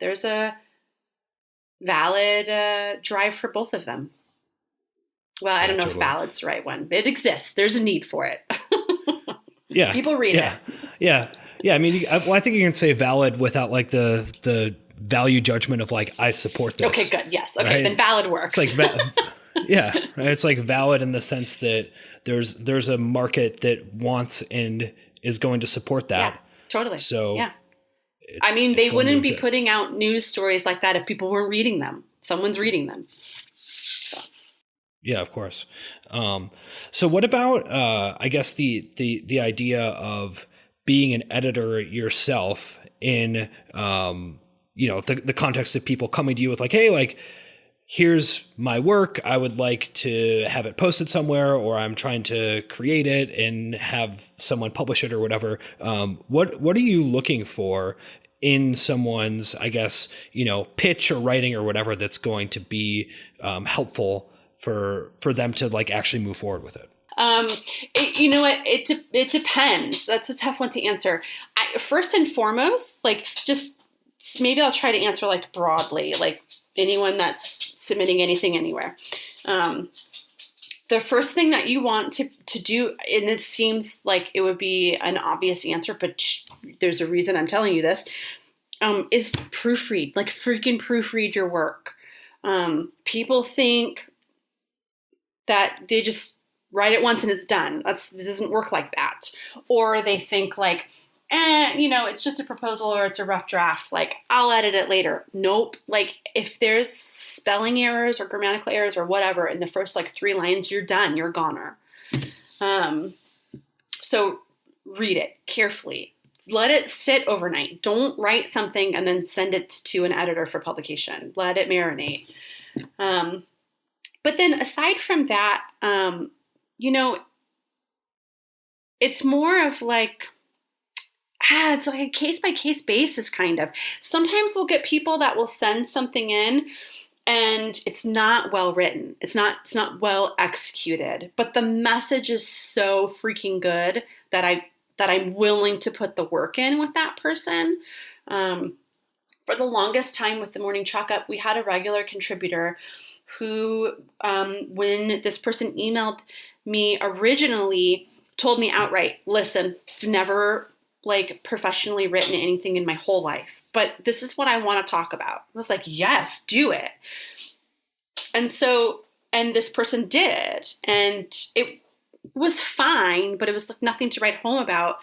Speaker 2: there's a valid drive for both of them. Well, I don't know totally. If valid's the right one, but it exists. There's a need for it.
Speaker 3: Yeah.
Speaker 2: People read it.
Speaker 3: Yeah. I mean, I think you can say valid without like the value judgment of like, I support this.
Speaker 2: Okay, good. Yes. Okay.
Speaker 3: Right?
Speaker 2: Then valid works.
Speaker 3: It's like, yeah. Right? It's like valid in the sense that there's a market that wants and is going to support that.
Speaker 2: Yeah, totally.
Speaker 3: So
Speaker 2: yeah. They wouldn't be putting out news stories like that if people weren't reading them. Someone's reading them. So.
Speaker 3: Yeah, of course. So what about, I guess the idea of being an editor yourself in, the context of people coming to you with like, hey, like, here's my work. I would like to have it posted somewhere, or I'm trying to create it and have someone publish it or whatever. What are you looking for in someone's, I guess, pitch or writing or whatever that's going to be helpful for them to like actually move forward with it?
Speaker 2: It depends. That's a tough one to answer. First and foremost, like, just maybe I'll try to answer like broadly, like anyone that's submitting anything anywhere. The first thing that you want to do, and it seems like it would be an obvious answer, but there's a reason I'm telling you this, is proofread. Like, freaking proofread your work. People think that they just write it once and it's done. It doesn't work like that. Or they think like, it's just a proposal or it's a rough draft. Like, I'll edit it later. Nope. Like, if there's spelling errors or grammatical errors or whatever in the first like 3 lines, you're done. You're a goner. So read it carefully. Let it sit overnight. Don't write something and then send it to an editor for publication. Let it marinate. But then aside from that, it's more of like, it's like a case-by-case basis, kind of. Sometimes we'll get people that will send something in and it's not well written. It's not well executed, but the message is so freaking good that I'm willing to put the work in with that person. For the longest time with the Morning Chalk Up, we had a regular contributor who, when this person emailed me originally, told me outright, listen, I've never like professionally written anything in my whole life, but this is what I want to talk about. I was like, yes, do it. And this person did, and it was fine, but it was like nothing to write home about.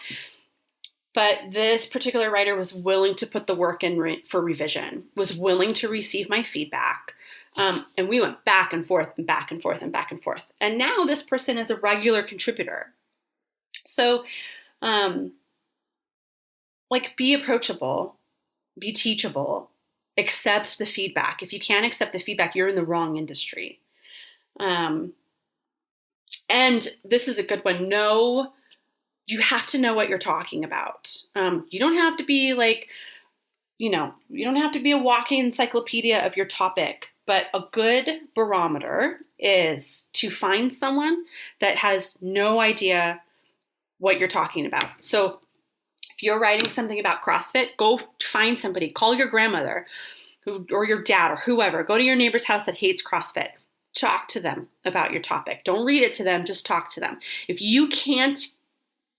Speaker 2: But this particular writer was willing to put the work in for revision, was willing to receive my feedback. And we went back and forth and back and forth and back and forth. And now this person is a regular contributor. So, be approachable, be teachable, accept the feedback. If you can't accept the feedback, you're in the wrong industry. And this is a good one. You have to know what you're talking about. You don't have to be like, you don't have to be a walking encyclopedia of your topic, but a good barometer is to find someone that has no idea what you're talking about. So if you're writing something about CrossFit, go find somebody, call your grandmother or your dad or whoever, go to your neighbor's house that hates CrossFit. Talk to them about your topic. Don't read it to them, just talk to them. If you can't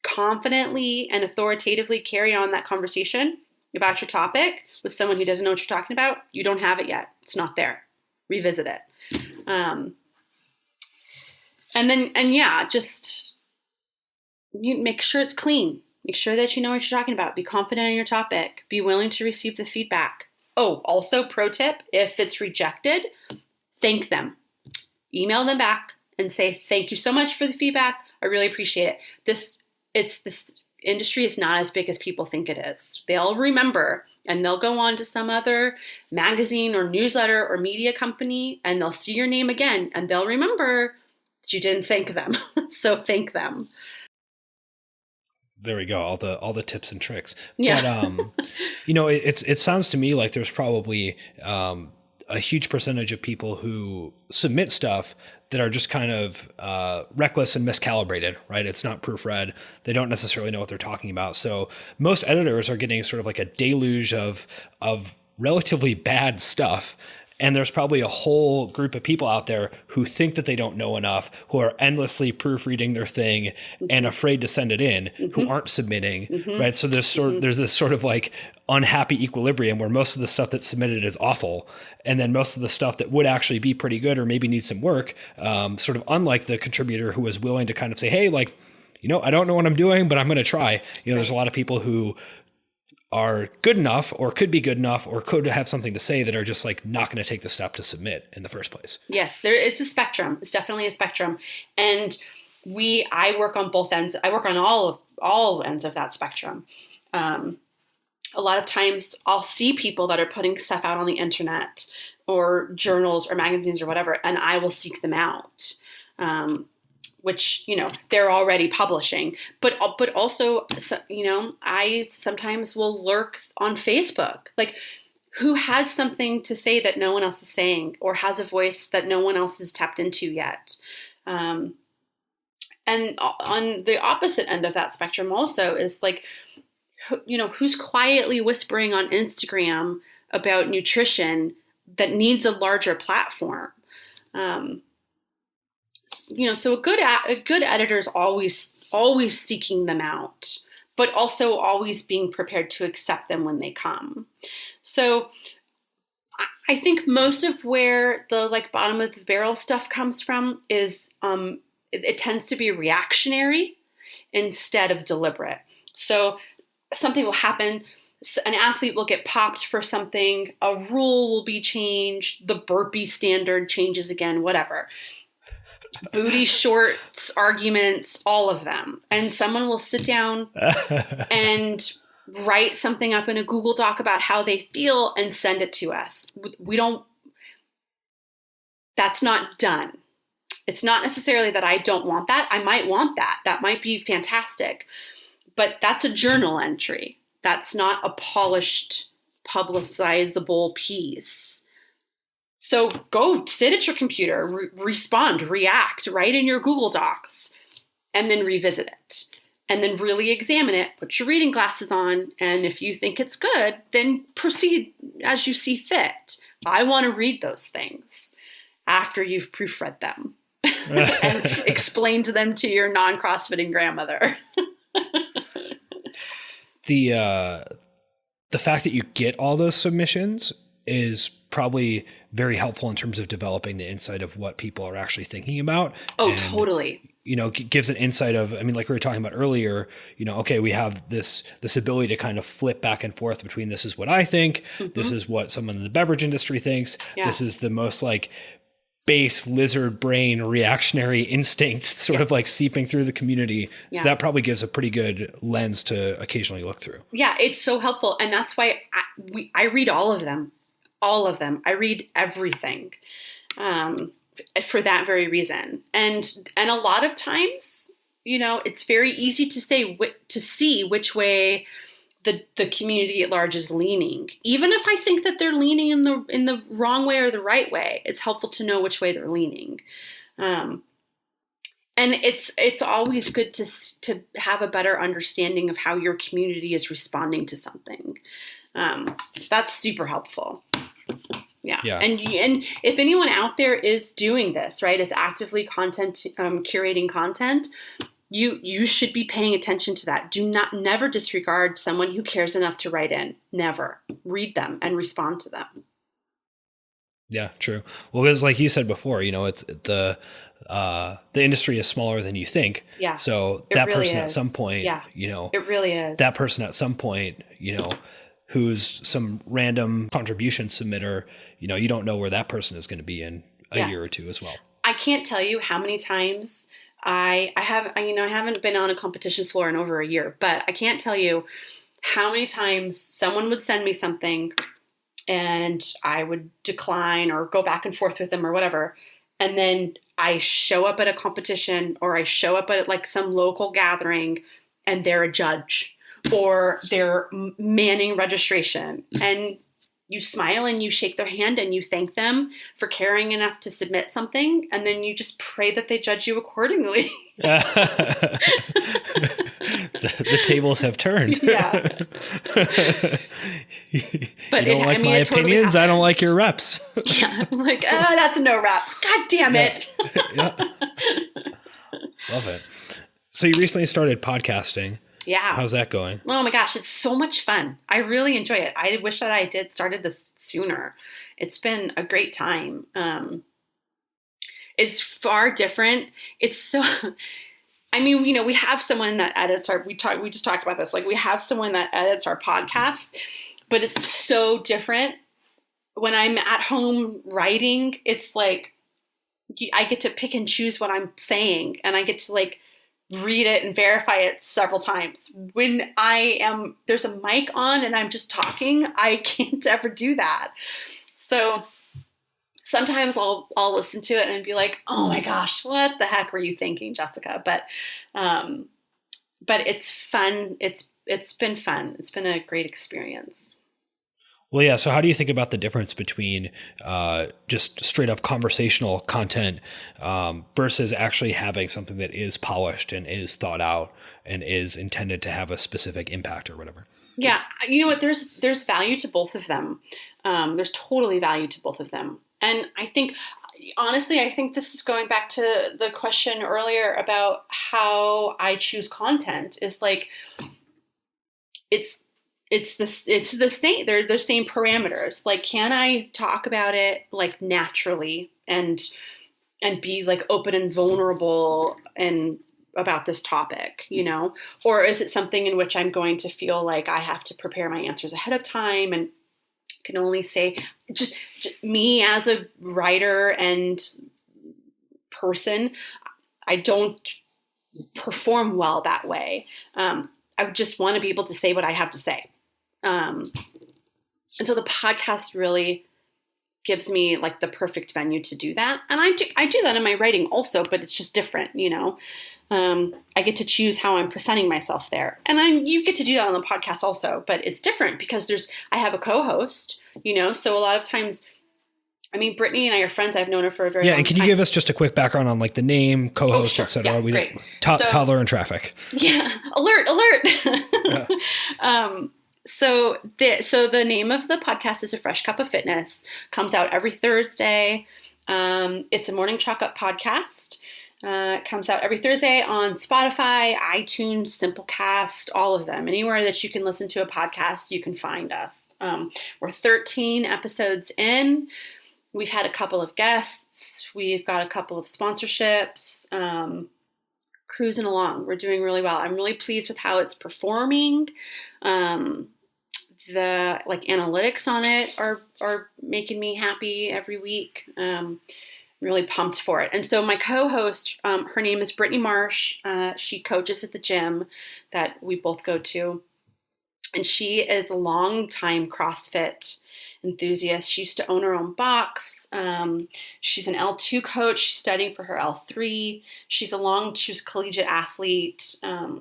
Speaker 2: confidently and authoritatively carry on that conversation about your topic with someone who doesn't know what you're talking about, you don't have it yet. It's not there. Revisit it. Just you make sure it's clean. Make sure that you know what you're talking about. Be confident in your topic. Be willing to receive the feedback. Oh, also pro tip, if it's rejected, thank them. Email them back and say, thank you so much for the feedback. I really appreciate it. This industry is not as big as people think it is. They'll remember, and they'll go on to some other magazine or newsletter or media company, and they'll see your name again, and they'll remember that you didn't thank them. So thank them.
Speaker 3: There we go. All the tips and tricks.
Speaker 2: Yeah.
Speaker 3: But it sounds to me like there's probably a huge percentage of people who submit stuff that are just kind of reckless and miscalibrated, right? It's not proofread. They don't necessarily know what they're talking about. So most editors are getting sort of like a deluge of relatively bad stuff. And there's probably a whole group of people out there who think that they don't know enough, who are endlessly proofreading their thing and afraid to send it in, who aren't submitting, right? So there's this sort of like unhappy equilibrium where most of the stuff that's submitted is awful. And then most of the stuff that would actually be pretty good or maybe need some work, sort of unlike the contributor who was willing to kind of say, hey, like, I don't know what I'm doing, but I'm going to try. There's a lot of people who are good enough or could be good enough or could have something to say that are just like not going to take the step to submit in the first place.
Speaker 2: Yes, it's a spectrum. It's definitely a spectrum. And I work on both ends. I work on all ends of that spectrum. A lot of times I'll see people that are putting stuff out on the internet or journals or magazines or whatever, and I will seek them out. Which, they're already publishing, but also, I sometimes will lurk on Facebook, like who has something to say that no one else is saying or has a voice that no one else has tapped into yet. And on the opposite end of that spectrum also is like, who's quietly whispering on Instagram about nutrition that needs a larger platform. So a good editor is always seeking them out, but also always being prepared to accept them when they come. So I think most of where the bottom of the barrel stuff comes from is it tends to be reactionary instead of deliberate. So something will happen. An athlete will get popped for something. A rule will be changed. The burpee standard changes again, whatever. Booty shorts, arguments, all of them. And someone will sit down and write something up in a Google Doc about how they feel and send it to us. That's not done. It's not necessarily that I don't want that. I might want that. That might be fantastic. But that's a journal entry. That's not a polished, publicizable piece. So go sit at your computer, respond, react, write in your Google Docs, and then revisit it. And then really examine it, put your reading glasses on, and if you think it's good, then proceed as you see fit. I want to read those things after you've proofread them and explained them to your non-CrossFitting grandmother.
Speaker 3: The fact that you get all those submissions is probably very helpful in terms of developing the insight of what people are actually thinking about.
Speaker 2: Oh, totally.
Speaker 3: Gives an insight of, like we were talking about earlier, okay, we have this ability to kind of flip back and forth between this is what I think, this is what someone in the beverage industry thinks, this is the most base lizard brain reactionary instinct sort of seeping through the community. So that probably gives a pretty good lens to occasionally look through. Yeah,
Speaker 2: it's so helpful. And that's why I read all of them. All of them. I read everything for that very reason. And a lot of times, it's very easy to see which way the community at large is leaning. Even if I think that they're leaning in the wrong way or the right way, it's helpful to know which way they're leaning. And it's always good to have a better understanding of how your community is responding to something. So that's super helpful. Yeah. And if anyone out there is doing this, right, is actively curating content, you should be paying attention to that. Never disregard someone who cares enough to write in. Never. Read them and respond to them.
Speaker 3: Yeah, true. Well, because like you said before, it's the industry is smaller than you think.
Speaker 2: Yeah.
Speaker 3: So that
Speaker 2: really
Speaker 3: person
Speaker 2: is.
Speaker 3: At some point,
Speaker 2: it really is.
Speaker 3: That person at some point, who's some random contribution submitter, you don't know where that person is going to be in a year or two as well.
Speaker 2: I can't tell you how many times I haven't been on a competition floor in over a year, but I can't tell you how many times someone would send me something and I would decline or go back and forth with them or whatever. And then I show up at a competition or I show up at some local gathering and they're a judge or they're manning registration, and you smile and you shake their hand and you thank them for caring enough to submit something. And then you just pray that they judge you accordingly.
Speaker 3: The tables have turned.
Speaker 2: Yeah.
Speaker 3: But you don't like my opinions. I don't like your reps.
Speaker 2: Yeah. I'm like, that's a no rep. God damn it.
Speaker 3: Yeah. Love it. So you recently started podcasting.
Speaker 2: Yeah.
Speaker 3: How's that going?
Speaker 2: Oh my gosh, it's so much fun. I really enjoy it. I wish that I started this sooner. It's been a great time. It's far different. It's so I mean, we have someone that edits we just talked about this. Like, we have someone that edits our podcast, but it's so different when I'm at home writing. It's like, I get to pick and choose what I'm saying, and I get to like read it and verify it several times. When there's a mic on and I'm just talking, I can't ever do that. So sometimes I'll listen to it and be like, oh my gosh, what the heck were you thinking, Jessica? But it's fun. It's been fun. It's been a great experience.
Speaker 3: Well, yeah. So how do you think about the difference between just straight up conversational content versus actually having something that is polished and is thought out and is intended to have a specific impact or whatever?
Speaker 2: Yeah. You know what? There's value to both of them. There's totally value to both of them. And I think, honestly, this is going back to the question earlier about how I choose content. Is like, it's the same. They're the same parameters. Like, can I talk about it like naturally and be like open and vulnerable and about this topic, or is it something in which I'm going to feel like I have to prepare my answers ahead of time and can only say just me as a writer and person, I don't perform well that way. I just want to be able to say what I have to say. And so the podcast really gives me like the perfect venue to do that. And I do that in my writing also, but it's just different, I get to choose how I'm presenting myself there. And you get to do that on the podcast also, but it's different because I have a co-host, so a lot of times, I mean, Brittany and I are friends. I've known her for a very long time.
Speaker 3: Yeah, and can you give us just a quick background on like the name, co-host,
Speaker 2: sure.
Speaker 3: et cetera?
Speaker 2: Yeah, great.
Speaker 3: Toddler in traffic.
Speaker 2: Yeah, alert.
Speaker 3: Yeah.
Speaker 2: So the name of the podcast is A Fresh Cup of Fitness. Comes out every Thursday. It's a morning chalk up podcast. It comes out every Thursday on Spotify, iTunes, Simplecast, all of them. Anywhere that you can listen to a podcast, you can find us. We're 13 episodes in. We've had a couple of guests. We've got a couple of sponsorships. Cruising along. We're doing really well. I'm really pleased with how it's performing. The like analytics on it are making me happy every week. Really pumped for it. And so my co-host, her name is Brittany Marsh. She coaches at the gym that we both go to. And she is a long-time CrossFit enthusiast. She used to own her own box. She's an L2 coach. She's studying for her L3. She was a collegiate athlete.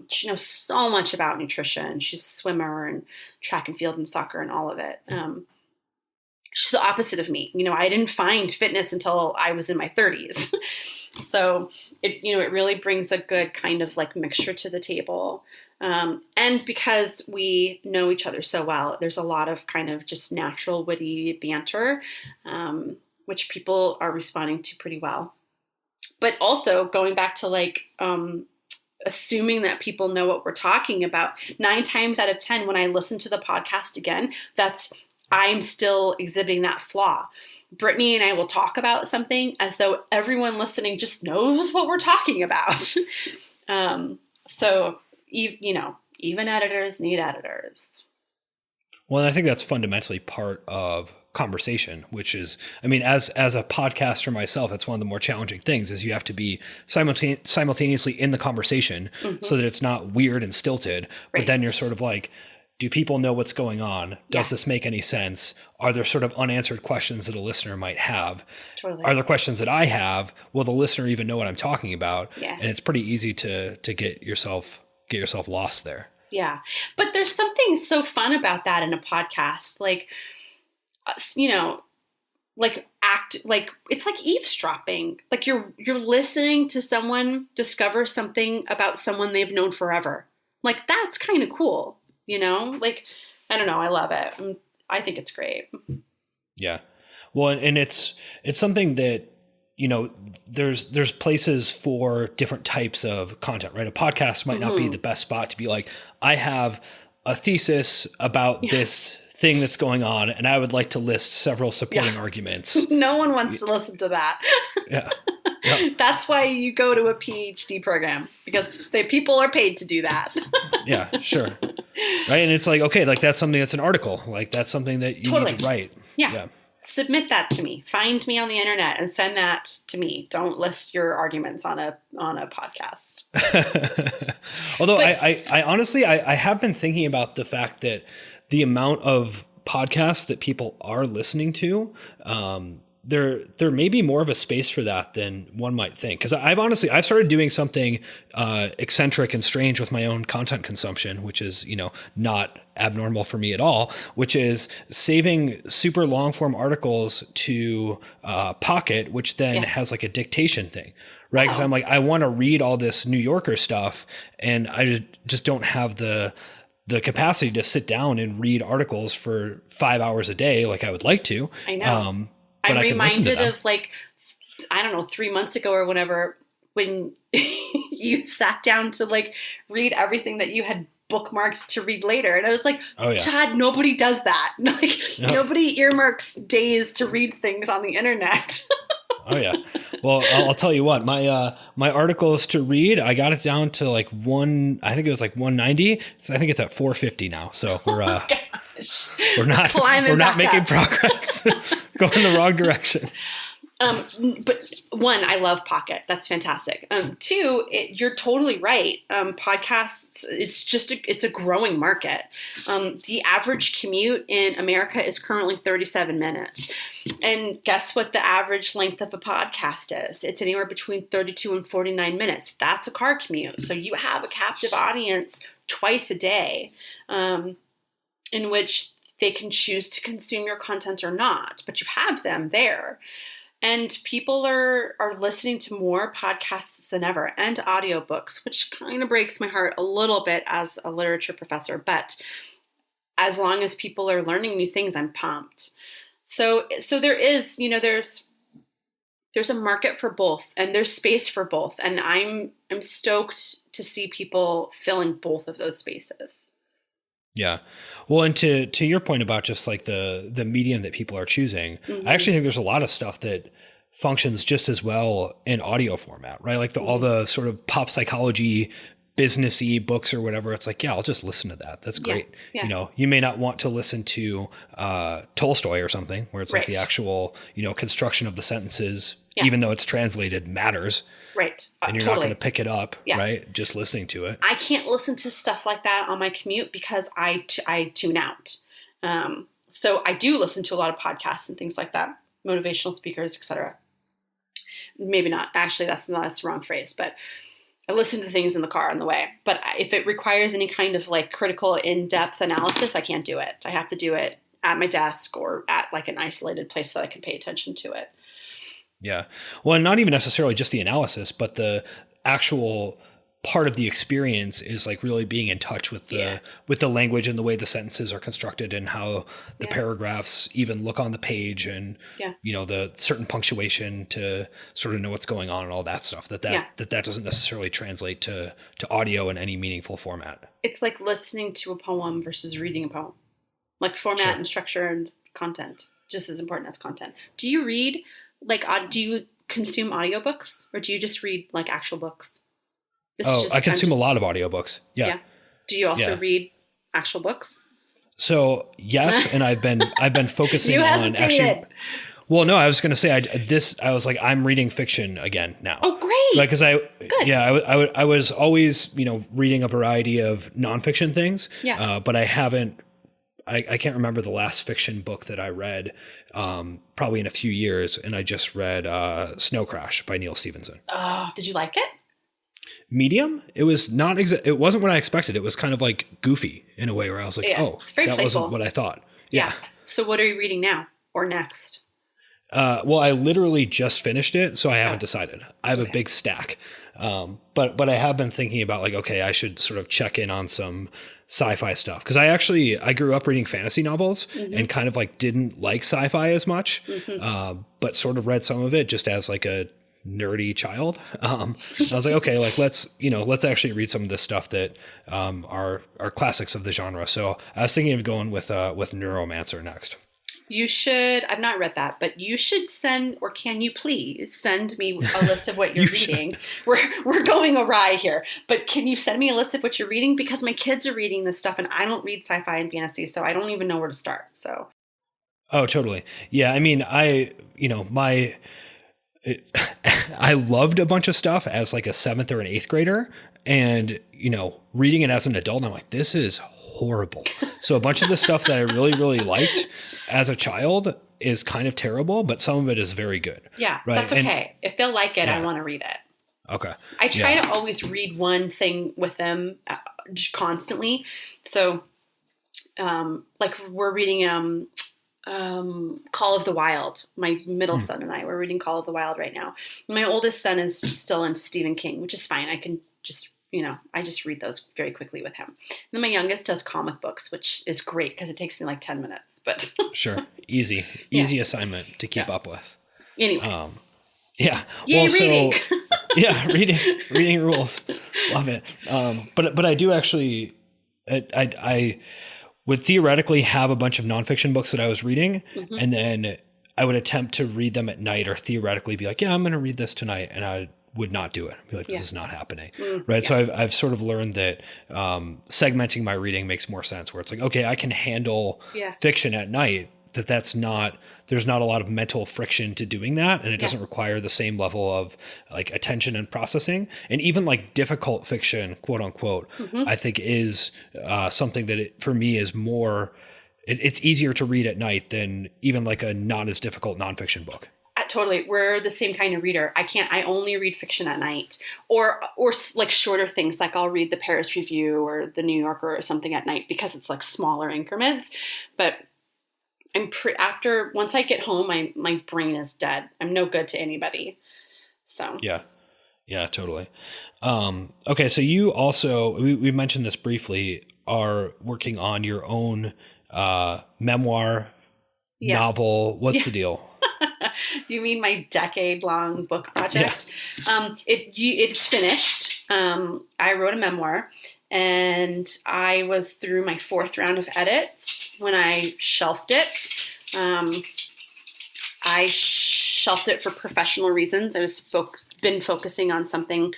Speaker 2: She knows so much about nutrition. She's a swimmer and track and field and soccer and all of it. She's the opposite of me. I didn't find fitness until I was in my 30s. So it really brings a good kind of like mixture to the table. And because we know each other so well, there's a lot of kind of just natural witty banter, which people are responding to pretty well. But also going back to like, assuming that people know what we're talking about, 9 times out of 10, when I listen to the podcast again, I'm still exhibiting that flaw. Brittany and I will talk about something as though everyone listening just knows what we're talking about. So, even editors need editors.
Speaker 3: Well, I think that's fundamentally part of conversation, which is, I mean, as a podcaster myself, that's one of the more challenging things is you have to be simultaneously in the conversation so that it's not weird and stilted, but then you're sort of like, do people know what's going on? Does this make any sense? Are there sort of unanswered questions that a listener might have?
Speaker 2: Totally.
Speaker 3: Are there questions that I have? Will the listener even know what I'm talking about?
Speaker 2: Yeah.
Speaker 3: And it's pretty easy to get yourself lost there.
Speaker 2: Yeah. But there's something so fun about that in a podcast. Like, it's like eavesdropping. Like you're listening to someone discover something about someone they've known forever. Like, that's kind of cool. Like, I don't know. I love it. I think it's great.
Speaker 3: Yeah. Well, and it's something that, there's places for different types of content, right? A podcast might not be the best spot to be like, I have a thesis about this thing that's going on, and I would like to list several supporting arguments.
Speaker 2: No one wants to listen to that.
Speaker 3: Yeah. Yep.
Speaker 2: That's why you go to a PhD program, because people are paid to do that.
Speaker 3: Yeah, sure. Right. And it's like, okay, like that's something that's an article. Like that's something that you need to write.
Speaker 2: Yeah. Submit that to me. Find me on the internet and send that to me. Don't list your arguments on a podcast.
Speaker 3: Although I honestly, I have been thinking about the fact that the amount of podcasts that people are listening to, there may be more of a space for that than one might think. Because I've started doing something eccentric and strange with my own content consumption, which is, not abnormal for me at all, which is saving super long form articles to Pocket, which then has like a dictation thing. Right. Because I'm like, I want to read all this New Yorker stuff, and I just don't have the capacity to sit down and read articles for 5 hours a day like I would like to.
Speaker 2: I know. I'm reminded of 3 months ago or whenever, when you sat down to read everything that you had bookmarked to read later. And I was like, oh, yeah. Todd, nobody does that. Nobody earmarks days to read things on the internet.
Speaker 3: Oh yeah. Well, I'll tell you what, my articles to read, I got it down to I think it was 190. So I think it's at 450 now. So we're not making progress. Going the wrong direction.
Speaker 2: But one, I love Pocket. That's fantastic. Two, you're totally right. Podcasts, it's a growing market. The average commute in America is currently 37 minutes. And guess what the average length of a podcast is? It's anywhere between 32 and 49 minutes. That's a car commute. So you have a captive audience twice a day, in which they can choose to consume your content or not, but you have them there. And people are listening to more podcasts than ever, and audiobooks, which kind of breaks my heart a little bit as a literature professor. But as long as people are learning new things, I'm pumped. So there is, there's a market for both, and there's space for both. And I'm stoked to see people filling both of those spaces.
Speaker 3: Yeah. Well, and to your point about just the medium that people are choosing, I actually think there's a lot of stuff that functions just as well in audio format, right? All the sort of pop psychology, businessy books or whatever. It's I'll just listen to that. That's great. Yeah. You may not want to listen to Tolstoy or something where it's the actual, construction of the sentences, even though it's translated, matters.
Speaker 2: Right.
Speaker 3: And you're
Speaker 2: totally
Speaker 3: not going to pick it up, right? Just listening to it.
Speaker 2: I can't listen to stuff like that on my commute because I tune out. So I do listen to a lot of podcasts and things like that, motivational speakers, etc. Maybe not. Actually, that's the wrong phrase, but I listen to things in the car on the way. But if it requires any kind of critical, in-depth analysis, I can't do it. I have to do it at my desk or at an isolated place so that I can pay attention to it.
Speaker 3: Yeah. Well, and not even necessarily just the analysis, but the actual part of the experience is really being in touch with the language and the way the sentences are constructed and how the paragraphs even look on the page and, the certain punctuation to sort of know what's going on and all that stuff that doesn't necessarily translate to audio in any meaningful format.
Speaker 2: It's like listening to a poem versus reading a poem, format and structure and content, just as important as content. Do you read? Do you consume audiobooks or do you just read actual books?
Speaker 3: I consume a lot of audiobooks. Yeah.
Speaker 2: Do you also read actual books?
Speaker 3: So yes, and I've been focusing
Speaker 2: you
Speaker 3: on
Speaker 2: actually.
Speaker 3: Well, no, I was going to say I was I'm reading fiction again now.
Speaker 2: Oh, great!
Speaker 3: Because I was always reading a variety of nonfiction things. Yeah. But I haven't. I can't remember the last fiction book that I read, probably in a few years, and I just read Snow Crash by Neal Stephenson.
Speaker 2: Oh, did you like it?
Speaker 3: Medium. It was not. It wasn't what I expected. It was kind of goofy in a way where I was that playful. Wasn't what I thought. Yeah.
Speaker 2: So what are you reading now or next?
Speaker 3: Well, I literally just finished it, so I haven't decided. I have a big stack, but I have been thinking about I should sort of check in on some sci-fi stuff because I grew up reading fantasy novels and kind of didn't like sci-fi as much, but sort of read some of it just as a nerdy child. I was okay, let's actually read some of this stuff that are classics of the genre. So I was thinking of going with Neuromancer next.
Speaker 2: You should, I've not read that, but you should send, or can you please send me a list of what you're reading? We're going awry here, but can you send me a list of what you're reading? Because my kids are reading this stuff and I don't read sci-fi and fantasy, so I don't even know where to start. So.
Speaker 3: Oh, totally. Yeah. I mean, I loved a bunch of stuff as like a 7th or an 8th grader, and, reading it as an adult, I'm like, this is horrible. So a bunch of the stuff that I really, really liked as a child is kind of terrible, but some of it is very good.
Speaker 2: Yeah,
Speaker 3: right?
Speaker 2: That's okay. If they'll like it, I want to read it.
Speaker 3: Okay.
Speaker 2: I try to always read one thing with them constantly. So, like we're reading Call of the Wild. My middle son and I, we're reading Call of the Wild right now. My oldest son is still into Stephen King, which is fine. I can just, I just read those very quickly with him. And then my youngest does comic books, which is great because it takes me like 10 minutes, but
Speaker 3: sure. Easy assignment to keep up with.
Speaker 2: Anyway.
Speaker 3: Yeah.
Speaker 2: Yay, reading.
Speaker 3: Reading rules. Love it. But I do actually, I would theoretically have a bunch of nonfiction books that I was reading, and then I would attempt to read them at night, or theoretically be like, I'm going to read this tonight. And I would not do it. I'd be like, this is not happening. Right. Yeah. So I've sort of learned that segmenting my reading makes more sense, where it's like, okay, I can handle fiction at night. There's not a lot of mental friction to doing that. And it doesn't require the same level of like attention and processing. And even like difficult fiction, quote unquote, I think is something that for me is more, it's easier to read at night than even like a not as difficult nonfiction book.
Speaker 2: Totally. We're the same kind of reader. I only read fiction at night, or like shorter things. Like I'll read the Paris Review or the New Yorker or something at night because it's like smaller increments. But once I get home, my brain is dead. I'm no good to anybody. So. Yeah, totally. Okay. So you also, we mentioned this briefly, are working on your own memoir, novel. What's the deal? You mean my decade-long book project? Yeah. It's finished. I wrote a memoir, and I was through my 4th round of edits when I shelved it. I shelved it for professional reasons. I was been focusing on something.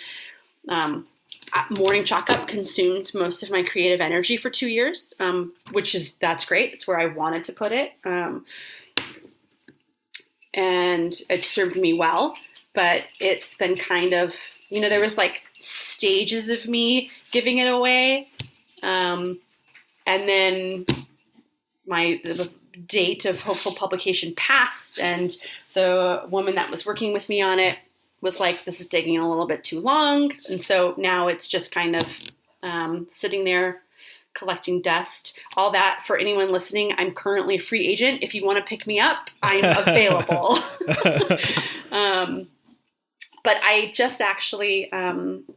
Speaker 2: Morning Chalk Up consumed most of my creative energy for 2 years, that's great. It's where I wanted to put it. And it served me well, but it's been kind of, there was like stages of me giving it away. And then the date of hopeful publication passed, and the woman that was working with me on it was like, this is taking a little bit too long. And so now it's just kind of sitting there collecting dust. All that, for anyone listening, I'm currently a free agent. If you want to pick me up, I'm available. But I just actually,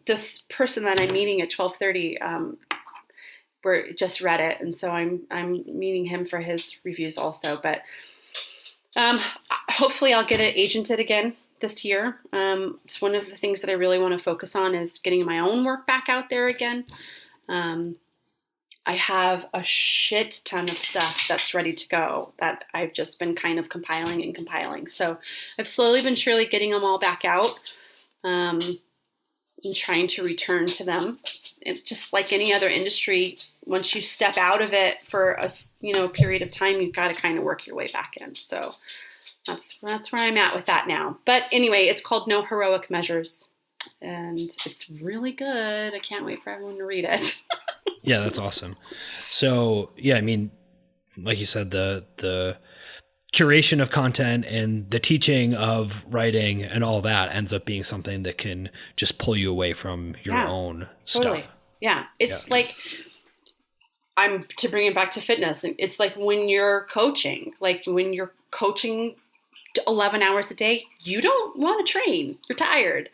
Speaker 2: this person that I'm meeting at 12:30, just read it. And so I'm meeting him for his reviews also. But hopefully I'll get it agented again this year. It's one of the things that I really want to focus on is getting my own work back out there again. I have a shit ton of stuff that's ready to go that I've just been kind of compiling. So I've slowly but surely getting them all back out, and trying to return to them. Just like any other industry, once you step out of it for a period of time, you've got to kind of work your way back in. So that's where I'm at with that now. But anyway, it's called No Heroic Measures, and it's really good. I can't wait for everyone to read it.
Speaker 3: Yeah, that's awesome. So, I mean, like you said, the curation of content and the teaching of writing and all that ends up being something that can just pull you away from your own stuff.
Speaker 2: Yeah. It's like, to bring it back to fitness, it's like when you're coaching, 11 hours a day, you don't want to train. You're tired.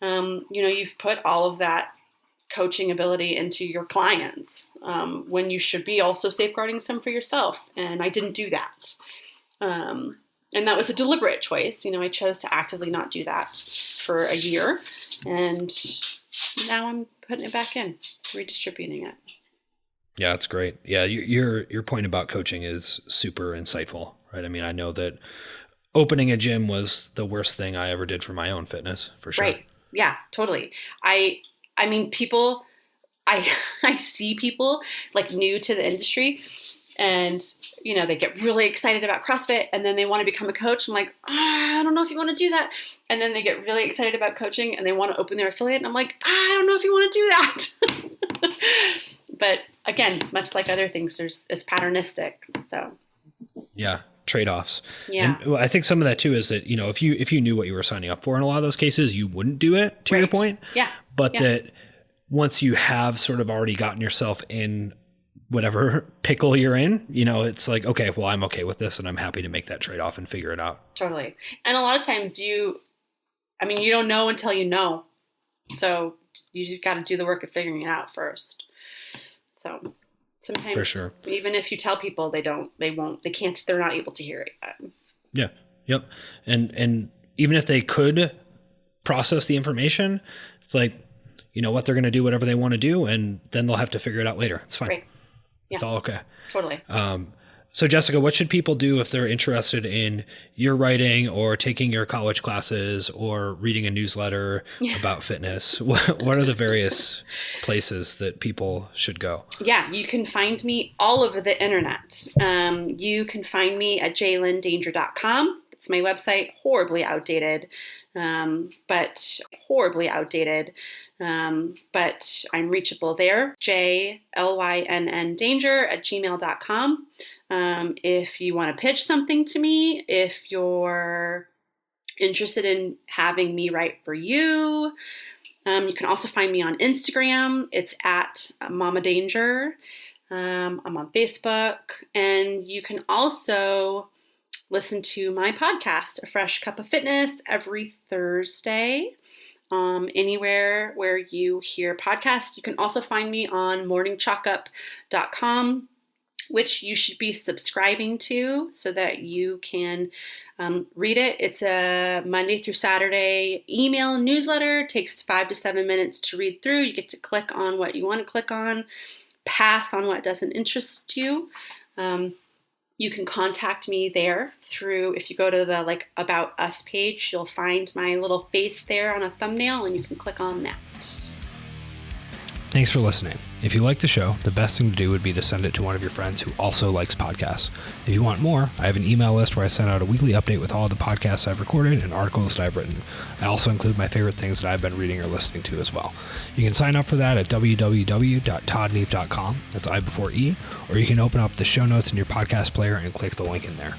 Speaker 2: You've put all of that coaching ability into your clients, when you should be also safeguarding some for yourself. And I didn't do that. And that was a deliberate choice. I chose to actively not do that for a year. And now I'm putting it back in, redistributing it.
Speaker 3: Yeah, that's great. Yeah, your point about coaching is super insightful. right? I mean, I know that opening a gym was the worst thing I ever did for my own fitness, for sure.
Speaker 2: Right. Yeah, totally. I mean, people, I see people like new to the industry and, you know, they get really excited about CrossFit and then they want to become a coach. I'm like, I don't know if you want to do that. And then they get really excited about coaching and they want to open their affiliate. And I'm like, I don't know if you want to do that. But again, much like other things, it's patternistic. So
Speaker 3: yeah, trade-offs.
Speaker 2: Yeah.
Speaker 3: And I think some of that too is that, you know, if you knew what you were signing up for in a lot of those cases, you wouldn't do it, to your point.
Speaker 2: Yeah.
Speaker 3: But that once you have sort of already gotten yourself in whatever pickle you're in, you know, it's like, okay, well, I'm okay with this and I'm happy to make that trade-off and figure it out.
Speaker 2: Totally. And a lot of times you don't know until you know. So you got to do the work of figuring it out first. So sometimes,
Speaker 3: for sure,
Speaker 2: even if you tell people, they're not able to hear it yet.
Speaker 3: Yeah. Yep. And even if they could process the information, it's like, you know what, they're going to do whatever they want to do, and then they'll have to figure it out later. It's fine.
Speaker 2: Right. Yeah.
Speaker 3: It's all okay.
Speaker 2: Totally.
Speaker 3: So Jessica, what should people do if they're interested in your writing or taking your college classes or reading a newsletter about fitness? What are the various places that people should go? Yeah,
Speaker 2: you can find me all over the internet. You can find me at jlindanger.com. It's my website, horribly outdated, but I'm reachable there. jlynn@gmail.com. If you want to pitch something to me, if you're interested in having me write for you, you can also find me on Instagram. It's at Mama Danger. I'm on Facebook, and you can also listen to my podcast, A Fresh Cup of Fitness, every Thursday. Anywhere where you hear podcasts. You can also find me on morningchalkup.com, which you should be subscribing to so that you can read it. It's a Monday through Saturday email newsletter. It takes 5 to 7 minutes to read through. You get to click on what you want to click on, pass on what doesn't interest you. You can contact me there through, if you go to the About Us page, you'll find my little face there on a thumbnail and you can click on that.
Speaker 3: Thanks for listening. If you like the show, the best thing to do would be to send it to one of your friends who also likes podcasts. If you want more, I have an email list where I send out a weekly update with all the podcasts I've recorded and articles that I've written. I also include my favorite things that I've been reading or listening to as well. You can sign up for that at www.toddneve.com. That's I before E, or you can open up the show notes in your podcast player and click the link in there.